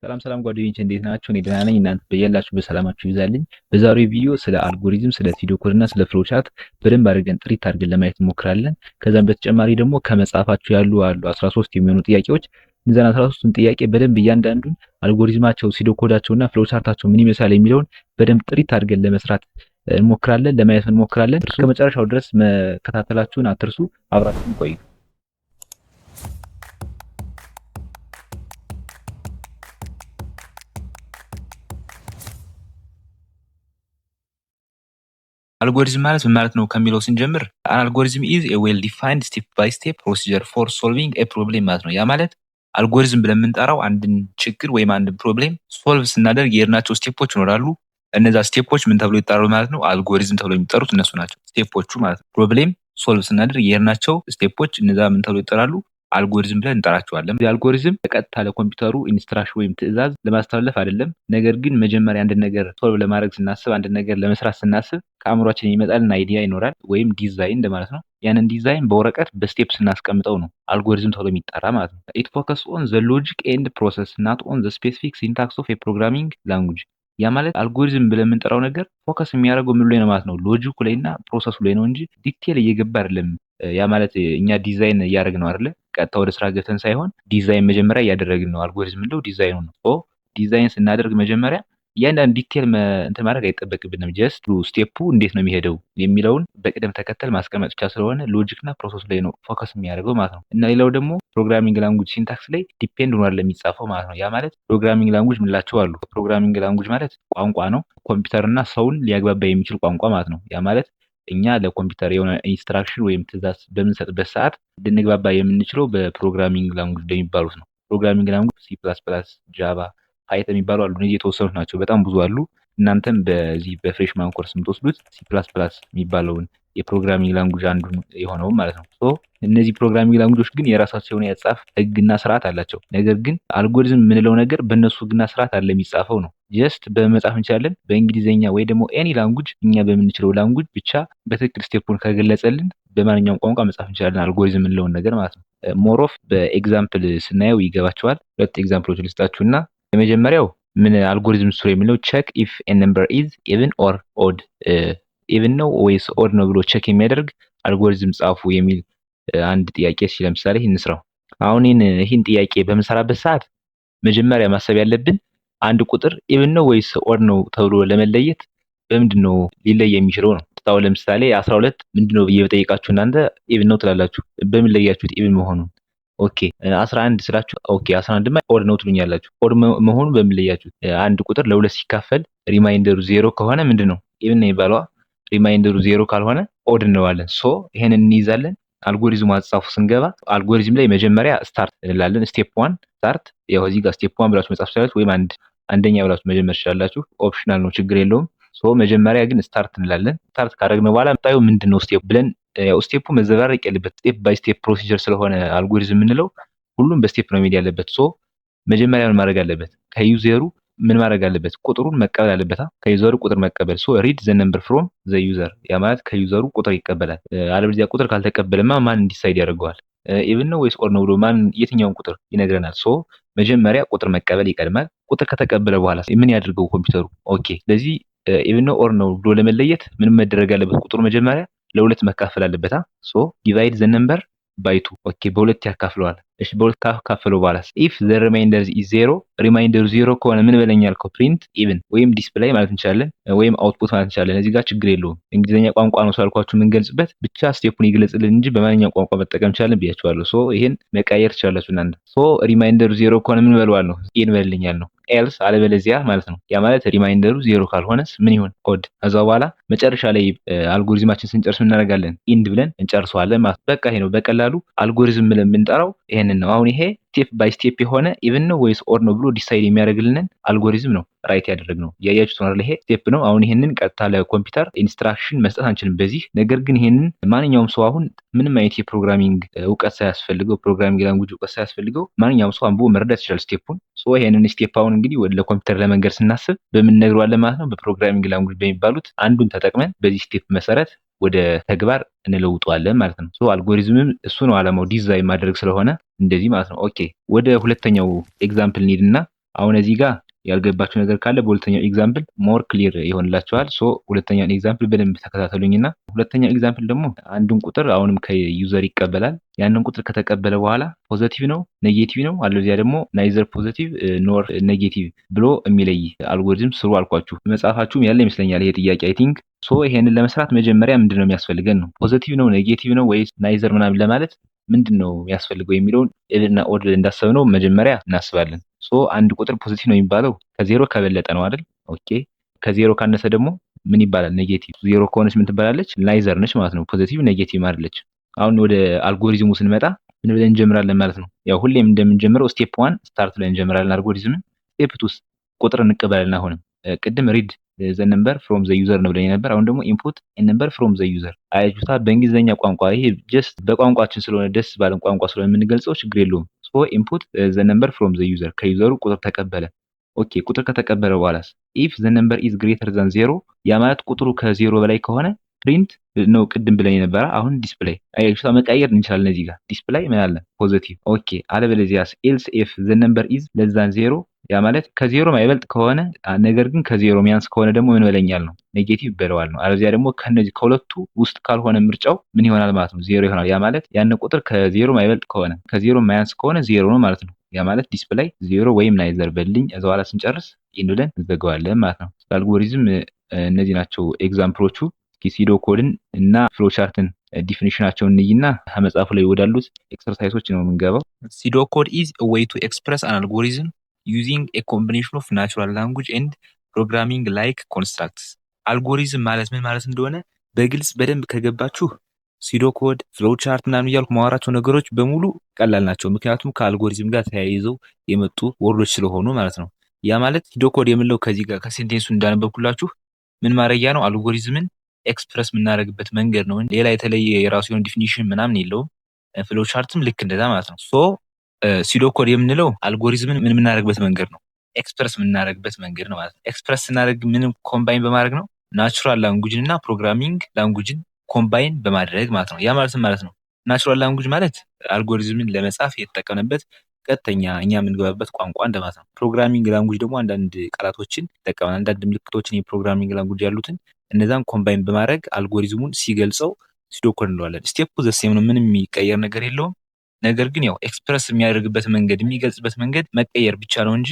ሰላም ጓደኞቼ እንዴት ናችሁ? እኔ ደህና ነኝ። እናንተ በያላችሁበት ሰላማችሁ ይብዛልኝ። በዛሬው ቪዲዮ ስለ አልጎሪዝም፣ ስለ ቪዲዮ ኮድ እና ስለ ፍሎ ቻርት በደንብ ጥሪት አድርገን ለማየት እንሞክራለን። ከዛም በተጨማሪ ደግሞ ከመጽሐፋችሁ ያሉ 13 የሚሆኑ ጥያቄዎች እነዛን 13ቱን ጥያቄ በደንብ እያንዳንዱን አልጎሪዝማቸው፣ ቪዲዮ ኮዳቸውና ፍሎ ቻርታቸው ምን ይመስላል የሚለውን በደንብ ጥሪት አድርገን ለመስራት እንሞክራለን፣ ለማየት እንሞክራለን። እስከ መጨረሻው ድረስ መከታተላችሁን አትርሱ። አብራችሁን ቆዩ። አልጎሪዝም ማለት ምን ማለት ነው ከሚለው ስንጀምር አልጎሪዝም ኢዝ ኤ ዌል ዲፋይንድ ስቴፕ ባይ ስቴፕ ፕሮሲጀር ፎር ሶልቪንግ ኤ ፕሮብሌም ማለት ነው። ያ ማለት አልጎሪዝም ብለን የምንጠራው አንድን ችግር ወይም አንድን ፕሮብሌም ሶልቭ ስናደርግ የሄድናቸው ስቴፖች ይኖራሉ። እነዛ ስቴፖች ምን ተብሎ ይጠራሉ ማለት ነው? አልጎሪዝም ተብሎ የሚጠሩት እነሱ ናቸው፣ ስቴፖቹ ማለት ነው። ፕሮብሌም ሶልቭ ስናደርግ የሄድናቸው ስቴፖች እነዛ ምን ተብሎ ይጠራሉ? አልጎሪዝም ብለን እንጠራቸዋለን። አልጎሪዝም በቀጥታ ለኮምፒውተሩ ኢንስትራክሽን ወይም ትዕዛዝ ለማስተላለፍ አይደለም። ነገር ግን መጀመሪያ አንድ ነገር ሶልቭ ለማድረግ ስናስብ፣ አንድ ነገር ለመስራት ስናስብ ከአእምሯችን የሚመጣልን አይዲያ ይኖራል ወይም ዲዛይን እንደማለት ነው። ያንን ዲዛይን በወረቀት በስቴፕ ስናስቀምጠው ነው አልጎሪዝም ተብሎ የሚጠራ ማለት ነው። ኢት ፎከስ ኦን ዘ ሎጂክ ኤንድ ፕሮሰስ ናት ኦን ዘ ስፔሲፊክ ሲንታክስ ኦፍ የፕሮግራሚንግ ላንጉጅ። ያ ማለት አልጎሪዝም ብለን የምንጠራው ነገር ፎከስ የሚያደርገው ምን ላይ ነው ማለት ነው? ሎጂኩ ላይ እና ፕሮሰሱ ላይ ነው እንጂ ዲቴል እየገባ አይደለም። ያ ማለት እኛ ዲዛይን እያደረግን ነው አይደለ? ቀጥታ ወደ ስራ ገብተን ሳይሆን ዲዛይን መጀመሪያ እያደረግን ነው። አልጎሪዝም እንደው ዲዛይኑ ነው። ዲዛይን ስናደርግ መጀመሪያ እያንዳንዱ ዲቴል እንትን ማድረግ አይጠበቅብንም። ጀስት ስቴፑ እንዴት ነው የሚሄደው የሚለውን በቅደም ተከተል ማስቀመጥ ብቻ ስለሆነ ሎጂክ እና ፕሮሰስ ላይ ነው ፎከስ የሚያደርገው ማለት ነው። እና ሌላው ደግሞ ፕሮግራሚንግ ላንጉጅ ሲንታክስ ላይ ዲፔንድ ሆኗል ለሚጻፈው ማለት ነው። ያ ማለት ፕሮግራሚንግ ላንጉጅ ምንላቸው አሉ። ፕሮግራሚንግ ላንጉጅ ማለት ቋንቋ ነው። ኮምፒውተር እና ሰውን ሊያግባባ የሚችል ቋንቋ ማለት ነው። ያ ማለት እኛ ለኮምፒውተር የሆነ ኢንስትራክሽን ወይም ትዕዛዝ በምንሰጥበት ሰዓት ልንግባባ የምንችለው በፕሮግራሚንግ ላንጉጅ እንደሚባሉት ነው። ፕሮግራሚንግ ላንጉጅ ሲ ፕላስ ፕላስ፣ ጃቫ፣ ፓይተን የሚባሉ አሉ። እነዚህ የተወሰኑት ናቸው። በጣም ብዙ አሉ። እናንተም በዚህ በፍሬሽማን ኮርስ የምትወስዱት ሲ ፕላስ ፕላስ የሚባለውን የፕሮግራሚንግ ላንጉጅ አንዱ የሆነው ማለት ነው። እነዚህ ፕሮግራሚንግ ላንጉጆች ግን የራሳቸው የሆነ የአጻፍ ህግና ስርዓት አላቸው። ነገር ግን አልጎሪዝም የምንለው ነገር በእነሱ ህግና ስርዓት አለ የሚጻፈው ነው። ጀስት በመጻፍ እንችላለን በእንግሊዝኛ ወይ ደግሞ ኤኒ ላንጉጅ፣ እኛ በምንችለው ላንጉጅ ብቻ በትክክል ስቴፑን ከገለጸልን በማንኛውም ቋንቋ መጻፍ እንችላለን አልጎሪዝም የምንለውን ነገር ማለት ነው። ሞሮፍ በኤግዛምፕል ስናየው ይገባቸዋል። ሁለት ኤግዛምፕሎች ልስጣችሁና የመጀመሪያው ምን አልጎሪዝም ስሩ የሚለው ቼክ ኢፍ ኤ ነምበር ኢዝ ኢቭን ኦር ኦድ፣ ኢቭን ነው ወይስ ኦድ ነው ብሎ ቼክ የሚያደርግ አልጎሪዝም ጻፉ የሚል አንድ ጥያቄ። እሺ ለምሳሌ ይህን እንስራው። አሁን ይህን ጥያቄ በምሰራበት ሰዓት መጀመሪያ ማሰብ ያለብን አንድ ቁጥር ኢቭን ነው ወይስ ኦድ ነው ተብሎ ለመለየት በምንድን ነው ሊለይ የሚችለው ነው። ታው ለምሳሌ 12 ምንድነው ብዬ በጠይቃችሁ እናንተ ኢቭን ነው ትላላችሁ። በምን ለያችሁት ኢቭን መሆኑን? ኦኬ 11 ስላችሁ ኦኬ 11 ማ ኦድ ነው ትሉኛላችሁ። ኦድ መሆኑን በምን ለያችሁት? አንድ ቁጥር ለሁለት ሲካፈል ሪማይንደሩ 0 ከሆነ ምንድነው ኢቭን ነው የሚባለው። ሪማይንደሩ 0 ካልሆነ ኦድ እንለዋለን። ይሄንን እንይዛለን። አልጎሪዝሙ አጻፉ ስንገባ አልጎሪዝም ላይ መጀመሪያ ስታርት እንላለን። ስቴፕ 1 ስታርት። ያው እዚህ ጋር ስቴፕ 1 ብላችሁ መጻፍ ትችላላችሁ ወይም አንደኛ ብላችሁ መጀመር ትችላላችሁ። ኦፕሽናል ነው፣ ችግር የለውም። መጀመሪያ ግን ስታርት እንላለን። ስታርት ካደረግነው በኋላ መጣዩ ምንድነው ስቴፕ ብለን ያው ስቴፑ መዘባረቅ የለበት። ስቴፕ ባይ ስቴፕ ፕሮሲጀር ስለሆነ አልጎሪዝም የምንለው ሁሉም በስቴፕ ነው የሚሄድ ያለበት። መጀመሪያ ምን ማድረግ አለበት? ከዩዘሩ ምን ማድረግ አለበት? ቁጥሩን መቀበል አለበት። ከዩዘሩ ቁጥር መቀበል። ሪድ ዘ ነምበር ፍሮም ዘ ዩዘር። ያ ማለት ከዩዘሩ ቁጥር ይቀበላል። አለበለዚያ ቁጥር ካልተቀበለማ ማን እንዲሳይድ ያደርገዋል? ኢቭን ነው ወይስ ኦድ ነው ብሎ ማን የትኛውን ቁጥር ይነግረናል? መጀመሪያ ቁጥር መቀበል ይቀድማል። ቁጥር ከተቀበለ በኋላ ምን ያድርገው ኮምፒውተሩ? ኦኬ ስለዚህ ኢቭን ነው ኦድ ነው ብሎ ለመለየት ምን መደረግ አለበት? ቁጥሩ መጀመሪያ ለሁለት መካፈል አለበት። ዲቫይድ ዘ ነምበር ባይ 2። ኦኬ በሁለት ያካፍለዋል። እሺ በሁለት ካካፈለው በኋላ ኢፍ ዘ ሪማይንደር ኢዝ 0፣ ሪማይንደሩ 0 ከሆነ ምን በለኛል? ፕሪንት ኢቭን ወይም ዲስፕሌይ ማለት እንችላለን ወይም አውትፑት ማለት እንችላለን። እዚህ ጋር ችግር የለውም። እንግሊዝኛ ቋንቋ ነው ስላልኳችሁ የምንገልጽበት ብቻ ስቴፑን ይግለጽልን እንጂ በማንኛውም ቋንቋ መጠቀም እንችላለን ብያችኋለሁ። ይሄን መቀየር ትችላላችሁ እናንተ። ሪማይንደሩ 0 ከሆነ ምን በለዋል ነው? ኢን በልኛል ነው። ኤልስ አለበለዚያ ማለት ነው። ያ ማለት ሪማይንደሩ 0 ካልሆነስ ምን ይሁን? ኦድ። ከዛ በኋላ መጨረሻ ላይ አልጎሪዝማችን ስንጨርስ ምን እናደርጋለን? ኢንድ ብለን እንጨርሰዋለን ማለት። በቃ ይሄ ነው በቀላሉ አልጎሪዝም ብለን የምንጠራው ይሄንን ነው። አሁን ይሄ ስቴፕ ባይ ስቴፕ የሆነ ኢቭን ነው ወይስ ኦድ ነው ብሎ ዲሳይድ የሚያደርግልንን አልጎሪዝም ነው ራይት ያደረግነው። ያያችሁት ነው። ይሄ ስቴፕ ነው። አሁን ይሄንን ቀጥታ ለኮምፒውተር ኢንስትራክሽን መስጠት አንችልም በዚህ። ነገር ግን ይሄንን ማንኛውም ሰው አሁን ምንም አይነት የፕሮግራሚንግ እውቀት ሳያስፈልገው፣ ፕሮግራሚንግ ላንጉጅ እውቀት ሳያስፈልገው ማንኛውም ሰው አንብቦ መረዳት ይችላል ስቴፑን። ይሄንን ስቴፕ አሁን እንግዲህ ወደ ለኮምፒውተር ለመንገር ስናስብ በምን ነግረዋለን ማለት ነው? በፕሮግራሚንግ ላንጉጅ በሚባሉት አንዱን ተጠቅመን በዚህ ስቴፕ መሰረት ወደ ተግባር እንለውጠዋለን ማለት ነው። አልጎሪዝምም እሱ ነው ዓላማው፣ ዲዛይን ማድረግ ስለሆነ እንደዚህ ማለት ነው። ኦኬ ወደ ሁለተኛው ኤግዛምፕል እንሂድና አሁን እዚህ ጋር ያልገባችሁ ነገር ካለ በሁለተኛው ኤግዛምፕል ሞር ክሊር ይሆንላችኋል። ሶ ሁለተኛውን ኤግዛምፕል በደንብ ተከታተሉኝና ሁለተኛው ኤግዛምፕል ደግሞ አንድን ቁጥር አሁንም ከዩዘር ይቀበላል። ያንን ቁጥር ከተቀበለ በኋላ ፖዚቲቭ ነው ኔጌቲቭ ነው አለዚያ ደግሞ ናይዘር ፖዚቲቭ ኖር ኔጌቲቭ ብሎ የሚለይ አልጎሪዝም ስሩ አልኳችሁ። መጽሐፋችሁም ያለ ይመስለኛል ይሄ ጥያቄ አይ ቲንክ። ሶ ይሄንን ለመስራት መጀመሪያ ምንድነው የሚያስፈልገን ነው ፖዚቲቭ ነው ኔጌቲቭ ነው ወይስ ናይዘር ምናምን ለማለት ምንድነው የሚያስፈልገው የሚለውን ኤልና ኦድ እንዳሰብነው መጀመሪያ እናስባለን። ሶ አንድ ቁጥር ፖዚቲቭ ነው የሚባለው ከዜሮ ከበለጠ ነው አይደል? ኦኬ ከዜሮ ካነሰ ደግሞ ምን ይባላል? ኔጌቲቭ። ዜሮ ከሆነች ምን ትባላለች? ናይዘር ነች ማለት ነው። ፖዚቲቭ ኔጌቲቭ አይደለች። አሁን ወደ አልጎሪዝሙ ስንመጣ ምን ብለን እንጀምራለን ማለት ነው? ያው ሁሌም እንደምንጀምረው ስቴፕ 1 ስታርት ላይ እንጀምራለን አልጎሪዝምን። ስቴፕ 2 ቁጥር እንቀበላለን። አሁንም ቅድም ሪድ ዘ ነምበር ፍሮም ዘ ዩዘር ነው ብለን ነበር። አሁን ደግሞ ኢንፑት ነምበር ፍሮም ዘ ዩዘር። አያችሁታ? በእንግሊዝኛ ቋንቋ ይሄ ጀስት በቋንቋችን ስለሆነ ደስ ባለን ቋንቋ ስለሆነ የምንገልጸው ችግር የለውም። ሶ ኢንፑት ዘ ነምበር ፍሮም ዘ ዩዘር ከዩዘሩ ቁጥር ተቀበለ። ኦኬ ቁጥር ከተቀበለ በኋላስ ኢፍ ዘ ነምበር ኢዝ ግሬተር ዛን ዜሮ ያ ማለት ቁጥሩ ከዜሮ በላይ ከሆነ ፕሪንት ነው ቅድም ብለን የነበረ አሁን ዲስፕሌይ። አያችሁታ? መቀየር እንችላለን እዚህ ጋር ዲስፕሌይ ምን አለ ፖዚቲቭ። ኦኬ አለበለዚያስ ኤልስ ኢፍ ዘ ነምበር ኢዝ ለስ ዛን ዜሮ ያ ማለት ከዜሮ ማይበልጥ ከሆነ ነገር ግን ከዜሮ ሚያንስ ከሆነ ደግሞ ምን በለኛል ነው ኔጌቲቭ በለዋል ነው። አለዚያ ደግሞ ከነዚህ ከሁለቱ ውስጥ ካልሆነ ምርጫው ምን ይሆናል ማለት ነው ዜሮ ይሆናል። ያ ማለት ያን ቁጥር ከዜሮ ማይበልጥ ከሆነ ከዜሮ ማያንስ ከሆነ ዜሮ ነው ማለት ነው። ያ ማለት ዲስፕሌይ ዜሮ ወይም ናይዘር በልኝ። እዛ በኋላ ስንጨርስ ኢን ብለን እንዘጋዋለን ማለት ነው። አልጎሪዝም እነዚህ ናቸው ኤግዛምፕሎቹ። እስኪ ሲዶ ኮድን እና ፍሎ ቻርትን ዲፊኒሽናቸውን እንይና ከመጽሐፉ ላይ ወዳሉት ኤክሰርሳይሶች ነው የምንገባው። ሲዶ ኮድ ኢዝ a way to express an algorithm using a combination of natural language and programming like constructs። አልጎሪዝም ማለት ምን ማለት እንደሆነ በግልጽ በደንብ ከገባችሁ ሲዶ ኮድ ፍሎ ቻርት ምናምን እያልኩ ማወራቸው ነገሮች በሙሉ ቀላል ናቸው። ምክንያቱም ከአልጎሪዝም ጋር ተያይዘው የመጡ ወርዶች ስለሆኑ ማለት ነው። ያ ማለት ሲዶ ኮድ የምንለው ከዚህ ጋር ከሴንቴንሱ እንዳነበብኩላችሁ ምን ማድረጊያ ነው አልጎሪዝምን ኤክስፕረስ የምናደርግበት መንገድ ነው። ሌላ የተለየ የራሱ የሆነ ዲፊኒሽን ምናምን የለውም። ፍሎ ቻርትም ልክ እንደዛ ማለት ነው። ሶ ሲዶ ኮድ የምንለው አልጎሪዝምን ምን የምናደርግበት መንገድ ነው ኤክስፕረስ የምናደርግበት መንገድ ነው ማለት ነው። ኤክስፕረስ ስናደርግ ምንም ኮምባይን በማድረግ ነው ናቹራል ላንጉጅን እና ፕሮግራሚንግ ላንጉጅን ኮምባይን በማድረግ ማለት ነው። ያ ማለት ነው ናቹራል ላንጉጅ ማለት አልጎሪዝምን ለመጻፍ የተጠቀምንበት ቀጥተኛ እኛ የምንገባበት ቋንቋ እንደማለት ነው። ፕሮግራሚንግ ላንጉጅ ደግሞ አንዳንድ ቃላቶችን ይጠቀማል፣ አንዳንድ ምልክቶችን የፕሮግራሚንግ ላንጉጅ ያሉትን እነዛን ኮምባይን በማድረግ አልጎሪዝሙን ሲገልጸው ሲዶ ኮድ እንለዋለን። ስቴፑ ዘሴም ነው፣ ምንም የሚቀየር ነገር የለውም። ነገር ግን ያው ኤክስፕረስ የሚያደርግበት መንገድ የሚገልጽበት መንገድ መቀየር ብቻ ነው እንጂ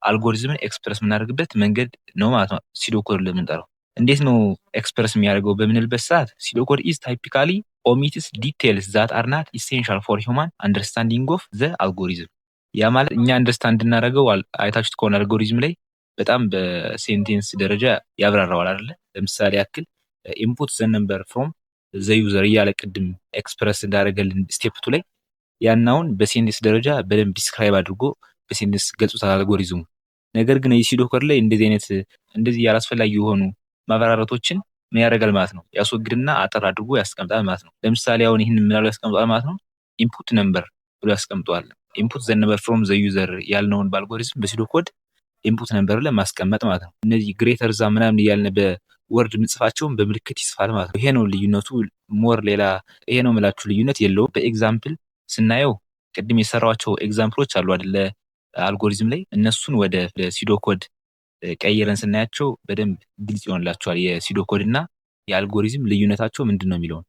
አልጎሪዝምን ኤክስፕረስ የምናደርግበት መንገድ ነው ማለት ነው ሲዶ ኮድ ለምንጠራው። እንዴት ነው ኤክስፕረስ የሚያደርገው በምንልበት ሰዓት ሲዶ ኮድ ኢዝ ታይፒካሊ ኦሚትስ ዲቴልስ ዛት አር ናት ኢሴንሻል ፎር ሂውማን አንደርስታንዲንግ ኦፍ ዘ አልጎሪዝም። ያ ማለት እኛ አንደርስታንድ እንድናደርገው አይታችሁት ከሆነ አልጎሪዝም ላይ በጣም በሴንቴንስ ደረጃ ያብራራዋል አይደለ? ለምሳሌ ያክል ኢንፑት ዘ ነምበር ፍሮም ዘ ዩዘር እያለ ቅድም ኤክስፕረስ እንዳደረገልን ስቴፕቱ ላይ ያናውን በሴንቴንስ ደረጃ በደንብ ዲስክራይብ አድርጎ በሴንቴንስ ገልጾታል አልጎሪዝሙ። ነገር ግን የሲዶ ኮድ ላይ እንደዚህ ያላስፈላጊ የሆኑ ማብራራቶችን ምን ያደርጋል ማለት ነው ያስወግድና አጠር አድርጎ ያስቀምጣል ማለት ነው። ለምሳሌ አሁን ይህን ምን ያለው ያስቀምጣል ማለት ነው ኢንፑት ነምበር ብሎ ያስቀምጠዋል። ኢንፑት ዘ ነምበር ፍሮም ዘ ዩዘር ያልነውን በአልጎሪዝም በሲዶ ኮድ ኢንፑት ነምበር ላይ ማስቀመጥ ማለት ነው። እነዚህ ግሬተር ዛ ምናምን እያልን በወርድ ምጽፋቸውን በምልክት ይጽፋል ማለት ነው። ይሄ ነው ልዩነቱ። ሞር ሌላ ይሄ ነው የምላችሁ ልዩነት የለውም። በኤግዛምፕል ስናየው ቅድም የሰራዋቸው ኤግዛምፕሎች አሉ አይደለ አልጎሪዝም ላይ እነሱን ወደ ሲዶ ኮድ ቀይረን ስናያቸው በደንብ ግልጽ ይሆንላችኋል የሲዶ ኮድ እና የአልጎሪዝም ልዩነታቸው ምንድነው የሚለውን።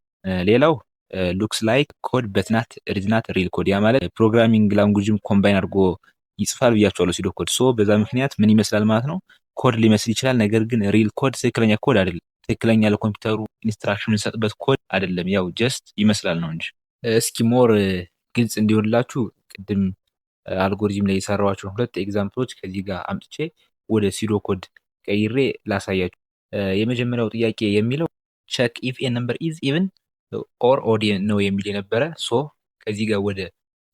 ሌላው ሉክስ ላይክ ኮድ በትናት ሪዝናት ሪል ኮድ ያ ማለት ፕሮግራሚንግ ላንጉጅም ኮምባይን አድርጎ ይጽፋል ብያቸዋለሁ ሲዶ ኮድ። ሶ በዛ ምክንያት ምን ይመስላል ማለት ነው ኮድ ሊመስል ይችላል። ነገር ግን ሪል ኮድ ትክክለኛ ኮድ አይደለም። ትክክለኛ ለኮምፒውተሩ ኢንስትራክሽን የምንሰጥበት ኮድ አይደለም። ያው ጀስት ይመስላል ነው እንጂ። እስኪ ሞር ግልጽ እንዲሆንላችሁ ቅድም አልጎሪዝም ላይ የሰራኋቸው ሁለት ኤግዛምፕሎች ከዚህ ጋር አምጥቼ ወደ ሲዶ ኮድ ቀይሬ ላሳያችሁ። የመጀመሪያው ጥያቄ የሚለው ቼክ ኢፍ ኤ ነምበር ኢዝ ኢቭን ኦር ኦድ ነው የሚል የነበረ። ሶ ከዚህ ጋር ወደ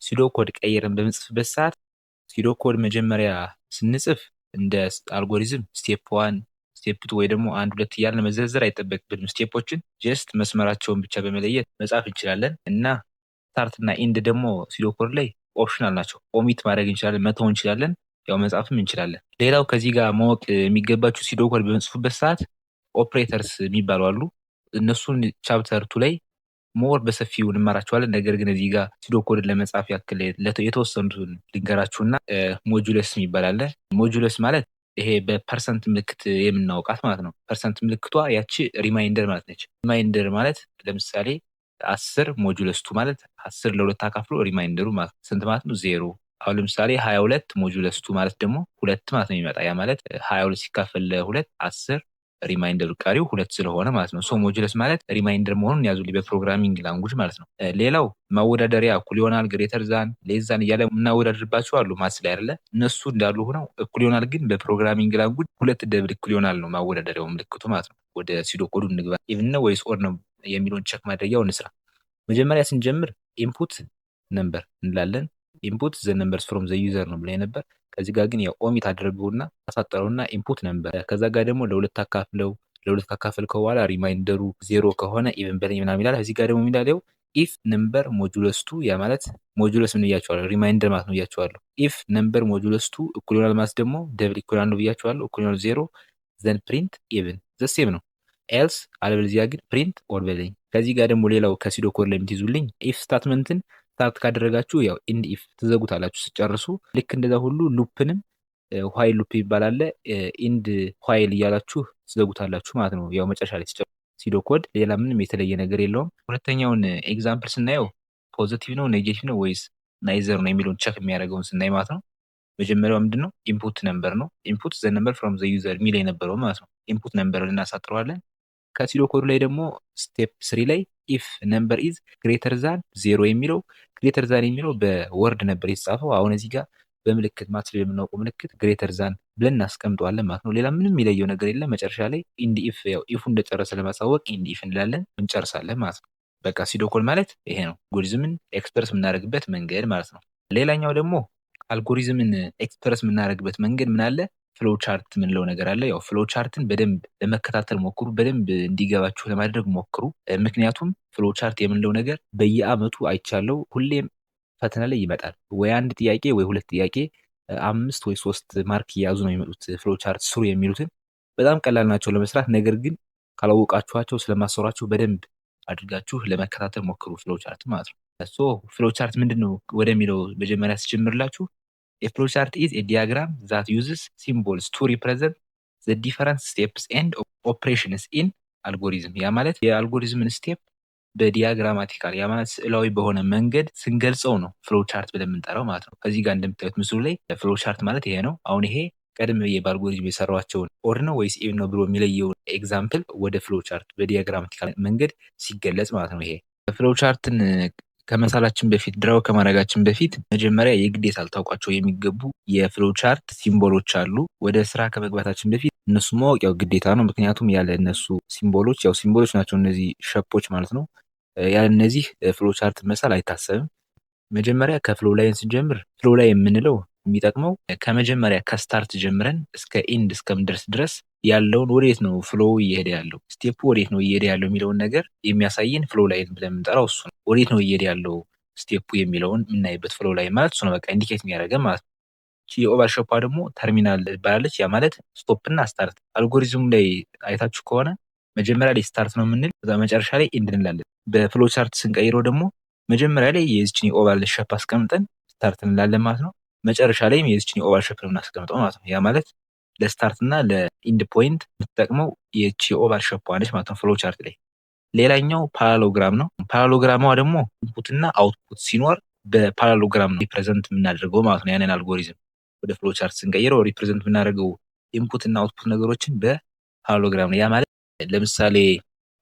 ሲዶ ኮድ ቀይረን በምንጽፍበት ሰዓት ሲዶ ኮድ መጀመሪያ ስንጽፍ እንደ አልጎሪዝም ስቴፕ 1 ስቴፕ 2 ወይ ደግሞ 1 2 እያልን መዘርዘር አይጠበቅብንም። ስቴፖችን ጀስት መስመራቸውን ብቻ በመለየት መጻፍ እንችላለን እና ስታርት እና ኢንድ ደግሞ ሲዶ ኮድ ላይ ኦፕሽናል ናቸው። ኦሚት ማድረግ እንችላለን፣ መተው እንችላለን፣ ያው መጻፍም እንችላለን። ሌላው ከዚህ ጋር ማወቅ የሚገባችሁ ሲዶ ኮድ በምጽፉበት ሰዓት ኦፕሬተርስ የሚባሉ አሉ። እነሱን ቻፕተር 2 ላይ ሞር በሰፊው እንማራቸዋለን። ነገር ግን እዚህ ጋር ሲዶኮድን ለመጻፍ ያክል የተወሰኑትን ልንገራችሁና ሞጁለስ የሚባል አለ። ሞጁለስ ማለት ይሄ በፐርሰንት ምልክት የምናውቃት ማለት ነው። ፐርሰንት ምልክቷ ያቺ ሪማይንደር ማለት ነች። ሪማይንደር ማለት ለምሳሌ 10 ሞጁለስ ቱ ማለት 10 ለሁለት አካፍሎ ሪማይንደሩ ማለት ስንት ማለት ነው? 0። አሁን ለምሳሌ 22 ሞጁለስ ቱ ማለት ደግሞ 2 ማለት ነው የሚመጣ። ያ ማለት 22 ሲካፈል ለ2 10 ሪማይንደር ቀሪው 2 ስለሆነ ማለት ነው። ሶ ሞጁለስ ማለት ሪማይንደር መሆኑን ያዙልኝ በፕሮግራሚንግ ላንጉጅ ማለት ነው። ሌላው ማወዳደሪያ እኩል ይሆናል፣ ግሬተር ዛን፣ ሌስ ዛን እያለ የምናወዳድርባቸው አሉ ማትስ ላይ አይደለ? እነሱ እንዳሉ ሆነው እኩል ይሆናል ግን በፕሮግራሚንግ ላንጉጅ ሁለት ደብል እኩል ይሆናል ነው ማወዳደሪያው ምልክቱ ማለት ነው። ወደ ሲዶኮዱ እንግባ። ኢቭን ነው ወይስ ኦር ነው የሚለውን ቸክ ማድረጊያው እንስራ። መጀመሪያ ስንጀምር ኢንፑት ነምበር እንላለን። ኢንፑት ዘ ነምበርስ ፍሮም ዘ ዩዘር ነው ብላይ ነበር። ከዚህ ጋር ግን ያው ኦሚት አድርገውና አሳጠረውና ኢንፑት ነምበር ከዛ ጋር ደግሞ ለሁለት አካፍለው ለሁለት ካካፈልከው በኋላ ሪማይንደሩ 0 ከሆነ ኢቭን በለኝ ምናምን ይላል። እዚህ ጋር ደግሞ የሚላለው ኢፍ ነምበር ሞጁለስ ቱ ያ ማለት ሞጁለስ ምን ብያቸዋለሁ? ሪማይንደር ማለት ነው ብያቸዋለሁ። ኢፍ ነምበር ሞጁለስ ቱ እኩል ይሆናል ማለት ደግሞ ደብል እኩል ይሆናል ነው ብያቸዋለሁ። እኩል ይሆናል 0 ዘን ፕሪንት ኢቭን ዘ ሴም ነው። ኤልስ አለበለዚያ ግን ፕሪንት ኦር በለኝ። ከዚህ ጋር ደግሞ ሌላው ከሲዶ ኮድ ላይ የምትይዙልኝ ኢፍ ስታትመንትን ስታርት ካደረጋችሁ ያው ኢንድ ኢፍ ትዘጉታላችሁ ስጨርሱ። ልክ እንደዛ ሁሉ ሉፕንም ዋይል ሉፕ ይባላል ኢንድ ዋይል እያላችሁ ትዘጉታላችሁ ማለት ነው። ያው መጨረሻ ላይ ሲጨርሱ ሲዶ ኮድ ሌላ ምንም የተለየ ነገር የለውም። ሁለተኛውን ኤግዛምፕል ስናየው ፖዚቲቭ ነው ኔጌቲቭ ነው ወይስ ናይዘር ነው የሚለውን ቸክ የሚያደርገውን ስናይ ማለት ነው። መጀመሪያው ምንድነው? ኢንፑት ነምበር ነው። ኢንፑት ዘ ነምበር ፍሮም ዘ ዩዘር ሚል የነበረው ማለት ነው። ኢንፑት ነምበር እናሳጥረዋለን። ከሲዶ ኮድ ላይ ደግሞ ስቴፕ 3 ላይ ኢፍ ነምበር ኢዝ ግሬተር ዛን 0 የሚለው ግሬተር ዛን የሚለው በወርድ ነበር የተጻፈው። አሁን እዚህ ጋር በምልክት ማለት ላይ የምናውቀው ምልክት ግሬተር ዛን ብለን እናስቀምጠዋለን ማለት ነው። ሌላ ምንም የሚለየው ነገር የለም። መጨረሻ ላይ ኢንድ ኢፍ ያው ኢፉ እንደጨረሰ ለማሳወቅ ኢንድ ኢፍ እንላለን እንጨርሳለን ማለት ነው። በቃ ሲዶ ኮድ ማለት ይሄ ነው። አልጎሪዝምን ኤክስፕረስ የምናደርግበት መንገድ ማለት ነው። ሌላኛው ደግሞ አልጎሪዝምን ኤክስፕረስ የምናደርግበት መንገድ ምን አለ? ፍሎ ቻርት የምንለው ነገር አለ። ያው ፍሎ ቻርትን በደንብ ለመከታተል ሞክሩ፣ በደንብ እንዲገባችሁ ለማድረግ ሞክሩ። ምክንያቱም ፍሎ ቻርት የምንለው ነገር በየአመቱ አይቻለው ሁሌም ፈተና ላይ ይመጣል። ወይ አንድ ጥያቄ ወይ ሁለት ጥያቄ 5 ወይ 3 ማርክ እየያዙ ነው የሚመጡት። ፍሎ ቻርት ስሩ የሚሉትን በጣም ቀላል ናቸው ለመስራት። ነገር ግን ካላወቃችኋቸው ስለማሰሯቸው በደንብ አድርጋችሁ ለመከታተል ሞክሩ ፍሎ ቻርት ማለት ነው። ሶ ፍሎ ቻርት ምንድነው ወደሚለው መጀመሪያ ስጀምርላችሁ A flowchart is a diagram that uses symbols to represent the different steps and operations in algorithm። ያ ማለት የአልጎሪዝምን ስቴፕ በዲያግራማቲካል ያ ማለት ስዕላዊ በሆነ መንገድ ስንገልጸው ነው ፍሎ ቻርት ብለን የምንጠራው ማለት ነው። ከዚህ ጋር እንደምታዩት ምስሉ ላይ ፍሎ ቻርት ማለት ይሄ ነው። አሁን ይሄ ቀደም ብዬ በአልጎሪዝም የሰራቸውን ኦር ነው ወይስ ኢቭን ነው ብሎ የሚለየውን ኤግዛምፕል ወደ ፍሎ ቻርት በዲያግራማቲካል መንገድ ሲገለጽ ማለት ነው። ይሄ ፍሎ ቻርትን ከመሳላችን በፊት ድራው ከማድረጋችን በፊት መጀመሪያ የግዴታ ልታውቋቸው የሚገቡ የፍሎ ቻርት ሲምቦሎች አሉ። ወደ ስራ ከመግባታችን በፊት እነሱ ማወቅ ያው ግዴታ ነው። ምክንያቱም ያለ እነሱ ሲምቦሎች ያው ሲምቦሎች ናቸው እነዚህ ሸፖች ማለት ነው። ያለ እነዚህ ፍሎ ቻርት መሳል አይታሰብም። መጀመሪያ ከፍሎ ላይን ስንጀምር ፍሎ ላይ የምንለው የሚጠቅመው ከመጀመሪያ ከስታርት ጀምረን እስከ ኢንድ እስከምደርስ ድረስ ያለውን ወዴት ነው ፍሎ እየሄደ ያለው ስቴፑ ወዴት ነው እየሄደ ያለው የሚለውን ነገር የሚያሳየን ፍሎ ላይን ብለን የምንጠራው እሱ ነው። ወዴት ነው እየሄደ ያለው ስቴፑ የሚለውን የምናይበት ፍሎ ላይን ማለት እሱ ነው። በቃ ኢንዲኬት የሚያደርገን ማለት ነው። የኦቨር ሸፓ ደግሞ ተርሚናል ትባላለች። ያ ማለት ስቶፕ እና ስታርት። አልጎሪዝሙ ላይ አይታችሁ ከሆነ መጀመሪያ ላይ ስታርት ነው የምንል፣ ከዛ መጨረሻ ላይ ኢንድ እንላለን። በፍሎ ቻርት ስንቀይረው ደግሞ መጀመሪያ ላይ የዚችን የኦቫል ሸፕ አስቀምጠን ስታርት እንላለን ማለት ነው። መጨረሻ ላይ የዚችን የኦቫል ሸፕ ነው የምናስቀምጠው ማለት ነው። ያ ማለት ለስታርት እና ለኢንድ ፖይንት የምትጠቅመው የቺ የኦቫል ሸፕ ነች ማለት ነው ፍሎ ቻርት ላይ። ሌላኛው ፓራሎግራም ነው። ፓራሎግራሟ ደግሞ ኢንፑት እና አውትፑት ሲኖር በፓራሎግራም ነው ሪፕሬዘንት የምናደርገው ማለት ነው። ያንን አልጎሪዝም ወደ ፍሎ ቻርት ስንቀይረው ሪፕሬዘንት የምናደርገው ኢንፑት እና አውትፑት ነገሮችን በፓራሎግራም ነው። ያ ማለት ለምሳሌ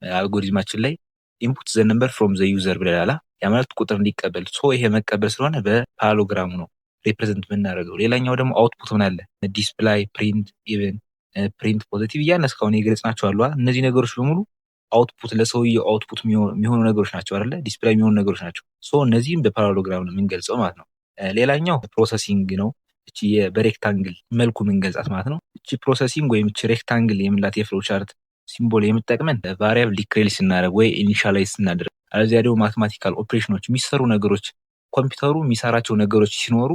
አልጎሪዝማችን ላይ ኢንፑት ዘ ነምበር ፍሮም ዘ ዩዘር ብለናል። ያ ማለት ቁጥር እንዲቀበል ይሄ መቀበል ስለሆነ በፓራሎግራሙ ነው ሪፕሬዘንት የምናደርገው። ሌላኛው ደግሞ አውትፑት ምን አለ? ዲስፕላይ፣ ፕሪንት፣ ኢቨን ፕሪንት፣ ፖዚቲቭ እያልን እስካሁን የገለጽናቸው አሉ። እነዚህ ነገሮች በሙሉ አውትፑት ለሰውየው አውትፑት የሚሆኑ ነገሮች ናቸው አይደለ? ዲስፕላይ የሚሆኑ ነገሮች ናቸው። እነዚህም በፓራሎግራም ነው የምንገልጸው ማለት ነው። ሌላኛው ፕሮሰሲንግ ነው። እቺ በሬክታንግል መልኩ የምንገልጻት ማለት ነው። እቺ ፕሮሰሲንግ ወይም እቺ ሬክታንግል የምንላት የፍሎ ቻርት ሲምቦል የምትጠቅመን ቫሪያብል ዲክሬል ስናደርግ ወይ ኢኒሻላይዝ ስናደርግ፣ አለዚያ ደግሞ ማቴማቲካል ኦፕሬሽኖች የሚሰሩ ነገሮች ኮምፒውተሩ የሚሰራቸው ነገሮች ሲኖሩ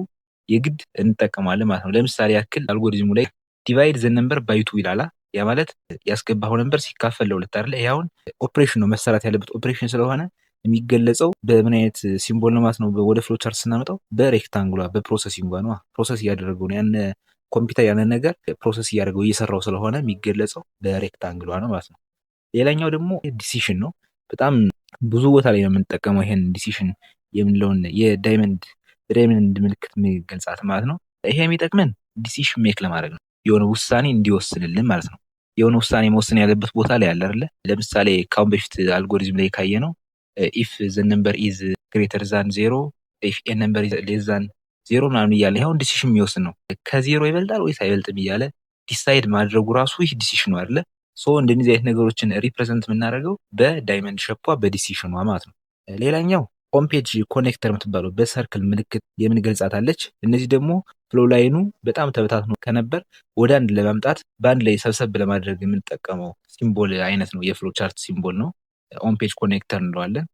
የግድ እንጠቀማለን ማለት ነው። ለምሳሌ ያክል አልጎሪዝሙ ላይ ዲቫይድ ዘ ነምበር ባይ ቱ ይላል። ያ ማለት ያስገባው ነምበር ሲካፈል ለሁለት አይደለ? ይሄ አሁን ኦፕሬሽን ነው መሰራት ያለበት ኦፕሬሽን ስለሆነ የሚገለጸው በምን አይነት ሲምቦል ነው ማለት ነው? ወደ ፍሎ ቻርት ስናመጣው በሬክታንጉላ በፕሮሰሲንጓ ነው። ፕሮሰስ እያደረገው ነው ያን ኮምፒውተር ያንን ነገር ፕሮሰስ እያደረገው እየሰራው ስለሆነ የሚገለጸው በሬክታንግሏ ነው ማለት ነው። ሌላኛው ደግሞ ዲሲሽን ነው። በጣም ብዙ ቦታ ላይ ነው የምንጠቀመው ይሄን ዲሲሽን የምንለውን የዳይመንድ ምልክት የሚገልጻት ማለት ነው። ይሄ የሚጠቅመን ዲሲሽን ሜክ ለማድረግ ነው። የሆነ ውሳኔ እንዲወስንልን ማለት ነው። የሆነ ውሳኔ መወሰን ያለበት ቦታ ላይ አለ አይደለ? ለምሳሌ ካሁን በፊት አልጎሪዝም ላይ ካየ ነው ኢፍ ዘ ነምበር ኢዝ ግሬተር ዛን ዜሮ ኢፍ ኤ ነምበር ኢዝ ሌስ ዛን ዜሮ ምናምን እያለ ይሁን ዲሲሽን የሚወስን ነው። ከዜሮ ይበልጣል ወይስ አይበልጥም እያለ ዲሳይድ ማድረጉ ራሱ ይህ ዲሲሽን ነው አይደለ? ሶ እንደዚህ አይነት ነገሮችን ሪፕሬዘንት የምናደርገው በዳይመንድ ሸፖ በዲሲሽኗ ማለት ነው። ሌላኛው ሆም ፔጅ ኮኔክተር የምትባለው በሰርክል ምልክት የምንገልጻት አለች። እነዚህ ደግሞ ፍሎ ላይኑ በጣም ተበታትኖ ከነበር ወደ አንድ ለማምጣት በአንድ ላይ ሰብሰብ ለማድረግ የምንጠቀመው ሲምቦል አይነት ነው። የፍሎ ቻርት ሲምቦል ነው። ሆም ፔጅ ኮኔክተር እንለዋለን።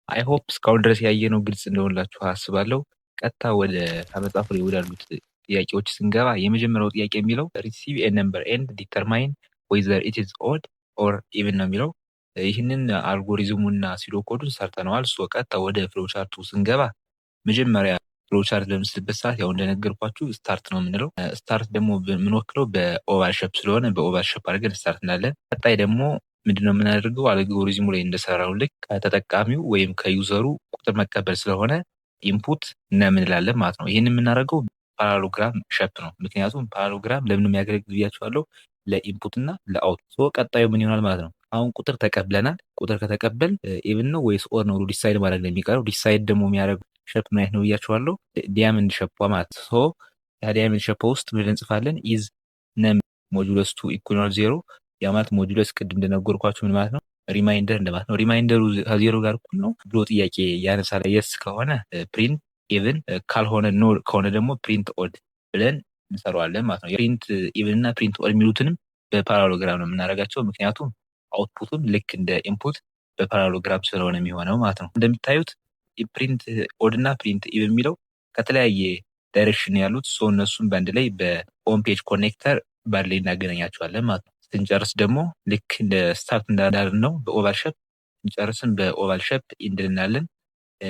አይ ሆፕ እስካሁን ድረስ ያየነው ግልጽ እንደሆንላችሁ አስባለሁ። ቀጥታ ወደ መጽሐፉ ላይ ወዳሉት ጥያቄዎች ስንገባ የመጀመሪያው ጥያቄ የሚለው ሪሲቭ ኤ ነምበር ኤንድ ዲተርማይን ዌዘር ኢት ኢዝ ኦድ ኦር ኢቭን ነው የሚለው። ይህንን አልጎሪዝሙና ሲዶኮዱን ሰርተነዋል። ቀጥታ ወደ ፍሎ ቻርቱ ስንገባ መጀመሪያ ፍሎ ቻርት በምስልበት ሰዓት ያው እንደነገርኳችሁ ስታርት ነው የምንለው። ስታርት ደግሞ የምንወክለው በኦቫል ሸፕ ስለሆነ በኦቫል ሸፕ አድርገን ስታርት እናለን። ቀጣይ ደግሞ ምንድነው የምናደርገው? አልጎሪዝሙ ላይ እንደሰራው ልክ ከተጠቃሚው ወይም ከዩዘሩ ቁጥር መቀበል ስለሆነ ኢንፑት እንላለን ማለት ነው። ይህን የምናደርገው ፓራሎግራም ሸፕ ነው። ምክንያቱም ፓራሎግራም ለምን የሚያገለግል ብያችኋለሁ? ለኢንፑት እና ለአውት። ቀጣዩ ምን ይሆናል ማለት ነው? አሁን ቁጥር ተቀብለናል። ቁጥር ከተቀበል ኢቭን ነው ወይስ ኦድ ነው ዲሳይድ ማድረግ ነው የሚቀረው። ዲሳይድ ደግሞ የሚያደርገው ሸፕ ምን አይነት ነው ብያችኋለሁ? ዲያመንድ ሸፕ ማለት ነው። ያ ዲያመንድ ሸፕ ውስጥ ምን እንጽፋለን? ኢዝ ነም ሞጁለስ ቱ ኢኩዋል ዜሮ። ያ ማለት ሞጁለስ ቅድም እንደነገርኳችሁ ምን ማለት ነው? ሪማይንደር እንደማለት ነው። ሪማይንደሩ ከዜሮ ጋር እኩል ነው ብሎ ጥያቄ ያነሳል። የስ ከሆነ ፕሪንት ኢቭን፣ ካልሆነ ኖ ከሆነ ደግሞ ፕሪንት ኦድ ብለን እንሰራዋለን ማለት ነው። ፕሪንት ኢቭን እና ፕሪንት ኦድ የሚሉትንም በፓራሎግራም ነው የምናደርጋቸው። ምክንያቱም አውትፑቱን ልክ እንደ ኢንፑት በፓራሎግራም ስለሆነ የሚሆነው ማለት ነው። እንደምታዩት ፕሪንት ኦድ እና ፕሪንት ኢቭን የሚለው ከተለያየ ዳይሬክሽን ያሉት ሰው እነሱን በአንድ ላይ በሆም ፔጅ ኮኔክተር ባንድ ላይ እናገናኛቸዋለን ማለት ነው። ስንጨርስ ደግሞ ልክ እንደ ስታርት እንዳዳርን ነው በኦቫል ሸፕ ስንጨርስን በኦቫል ሸፕ እንድልናለን።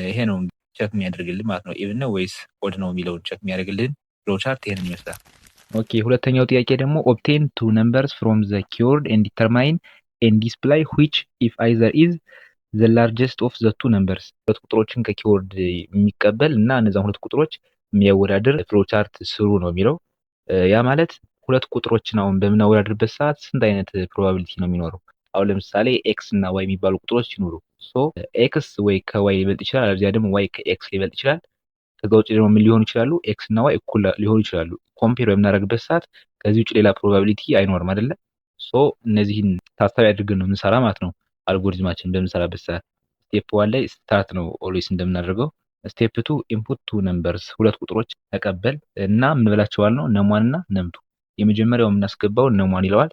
ይሄ ነው ቸክ የሚያደርግልን ማለት ነው። ኢቭን ነው ወይስ ኦድ ነው የሚለውን ቸክ የሚያደርግልን ፍሎ ቻርት ይሄንን ይመስላል። ኦኬ፣ ሁለተኛው ጥያቄ ደግሞ ኦብቴን ቱ ነምበርስ ፍሮም ዘ ኪወርድ ኤንድ ዲተርማይን ኤንድ ዲስፕላይ ዊች ኢፍ አይዘር ኢዝ ዘ ላርጀስት ኦፍ ዘ ቱ ነምበርስ። ሁለት ቁጥሮችን ከኪወርድ የሚቀበል እና እነዛን ሁለት ቁጥሮች የሚያወዳድር ፍሎ ቻርት ስሩ ነው የሚለው። ያ ማለት ሁለት ቁጥሮችን አሁን በምናወዳድርበት ሰዓት ስንት አይነት ፕሮባቢሊቲ ነው የሚኖረው? አሁን ለምሳሌ ኤክስ እና ዋይ የሚባሉ ቁጥሮች ይኖሩ። ኤክስ ወይ ከዋይ ሊበልጥ ይችላል፣ አለዚያ ደግሞ ዋይ ከኤክስ ሊበልጥ ይችላል። ከዛ ውጭ ደግሞ ምን ሊሆኑ ይችላሉ? ኤክስ እና ዋይ እኩል ሊሆኑ ይችላሉ። ኮምፔር በምናደርግበት ሰዓት ከዚህ ውጭ ሌላ ፕሮባቢሊቲ አይኖርም አይደለ? እነዚህን ታሳቢ አድርገን ነው የምንሰራ ማለት ነው። አልጎሪዝማችን በምንሰራበት ሰዓት ስቴፕ ዋን ላይ ስታርት ነው ኦልዌይስ እንደምናደርገው። ስቴፕ ቱ ኢንፑት ቱ ነምበርስ፣ ሁለት ቁጥሮች ተቀበል እና ምን ብላቸዋል ነው ነሟን እና ነምቱ። የመጀመሪያው የምናስገባው ነሟን ይለዋል።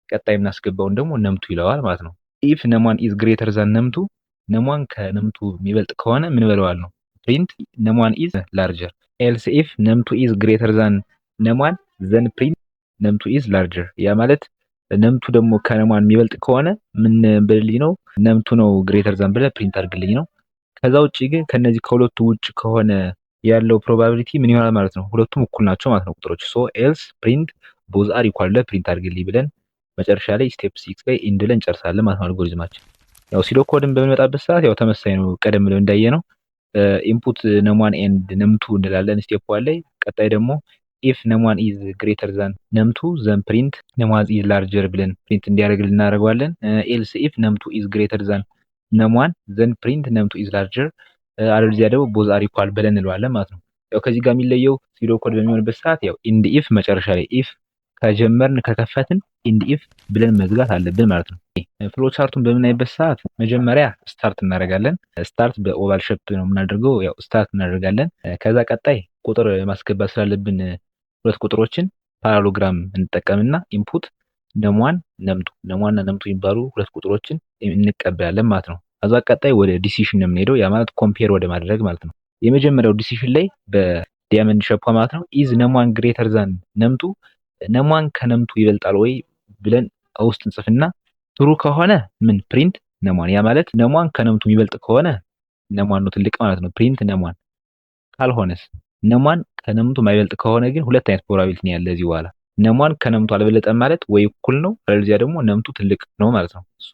ቀጣይ የምናስገባውን ደግሞ ነምቱ ይለዋል ማለት ነው። ኢፍ ነሟን ኢዝ ግሬተር ዛን ነምቱ፣ ነሟን ከነምቱ የሚበልጥ ከሆነ ምን ብለዋል ነው ፕሪንት ነሟን ኢዝ ላርጀር። ኤልስ ኢፍ ነምቱ ኢዝ ግሬተር ዛን ነሟን ዘን ፕሪንት ነምቱ ኢዝ ላርጀር። ያ ማለት ነምቱ ደግሞ ከነሟን የሚበልጥ ከሆነ ምን ብልልኝ ነው ነምቱ ነው ግሬተር ዛን ብለህ ፕሪንት አድርግልኝ ነው። ከዛ ውጭ ግን ከነዚህ ከሁለቱ ውጭ ከሆነ ያለው ፕሮባቢሊቲ ምን ይሆናል ማለት ነው? ሁለቱም እኩል ናቸው ማለት ነው ቁጥሮች። ኤልስ ፕሪንት ቦዝ አር ኢኳል ብለህ ፕሪንት አድርግልኝ ብለን መጨረሻ ላይ ስቴፕ 6 ላይ ኢንድ ብለን እንጨርሳለን ማለት ነው አልጎሪዝማችን። ያው ሲዶኮድን በምንመጣበት ሰዓት ያው ተመሳሳይ ነው። ቀደም ብለን እንዳየ ነው ኢንፑት ነሟን ኤንድ ነምቱ እንላለን ስቴፕ ዋን ላይ። ቀጣይ ደግሞ ኢፍ ነሟን ኢዝ ግሬተር ዛን ነምቱ ዘን ፕሪንት ነሟን ኢዝ ላርጀር ብለን ፕሪንት እንዲያደርግልን እናደርገዋለን። ኤልስ ኢፍ ነምቱ ኢዝ ግሬተር ዛን ነሟን ዘን ፕሪንት ነምቱ ኢዝ ላርጀር፣ አለበለዚያ ደግሞ ቦዝ አር ኢኳል ብለን እንለዋለን ማለት ነው። ያው ከዚህ ጋር የሚለየው ሲዶኮድ በሚሆንበት ሰዓት ያው ኢንድ ኢፍ መጨረሻ ላይ ኢፍ ከጀመርን ከከፈትን ኢንድ ኢፍ ብለን መዝጋት አለብን ማለት ነው። ፍሎ ቻርቱን በምናይበት ሰዓት መጀመሪያ ስታርት እናደርጋለን። ስታርት በኦቫል ሸፕ ነው የምናደርገው። ያው ስታርት እናደርጋለን። ከዛ ቀጣይ ቁጥር ማስገባት ስላለብን ሁለት ቁጥሮችን ፓራሎግራም እንጠቀምና ኢንፑት ነሟን ነሟንና ነምቱ የሚባሉ ሁለት ቁጥሮችን እንቀበላለን ማለት ነው። ከዛ ቀጣይ ወደ ዲሲሽን ነው የምንሄደው። ያ ማለት ኮምፔር ወደ ማድረግ ማለት ነው። የመጀመሪያው ዲሲሽን ላይ በዲያመንድ ሸፕ ማለት ነው ኢዝ ነሟን ግሬተር ዛን ነምቱ፣ ነሟን ከነምቱ ይበልጣል ወይ ብለን ውስጥ እንጽፍና ትሩ ከሆነ ምን ፕሪንት ነሟን። ያ ማለት ነሟን ከነምቱ የሚበልጥ ከሆነ ነሟን ነው ትልቅ ማለት ነው። ፕሪንት ነሟን። ካልሆነስ ነሟን ከነምቱ የማይበልጥ ከሆነ ግን ሁለት አይነት ፕሮባቢሊቲ ነው ያለ እዚህ በኋላ። ነሟን ከነምቱ አልበለጠም ማለት ወይ እኩል ነው አለዚያ ደግሞ ነምቱ ትልቅ ነው ማለት ነው። ሶ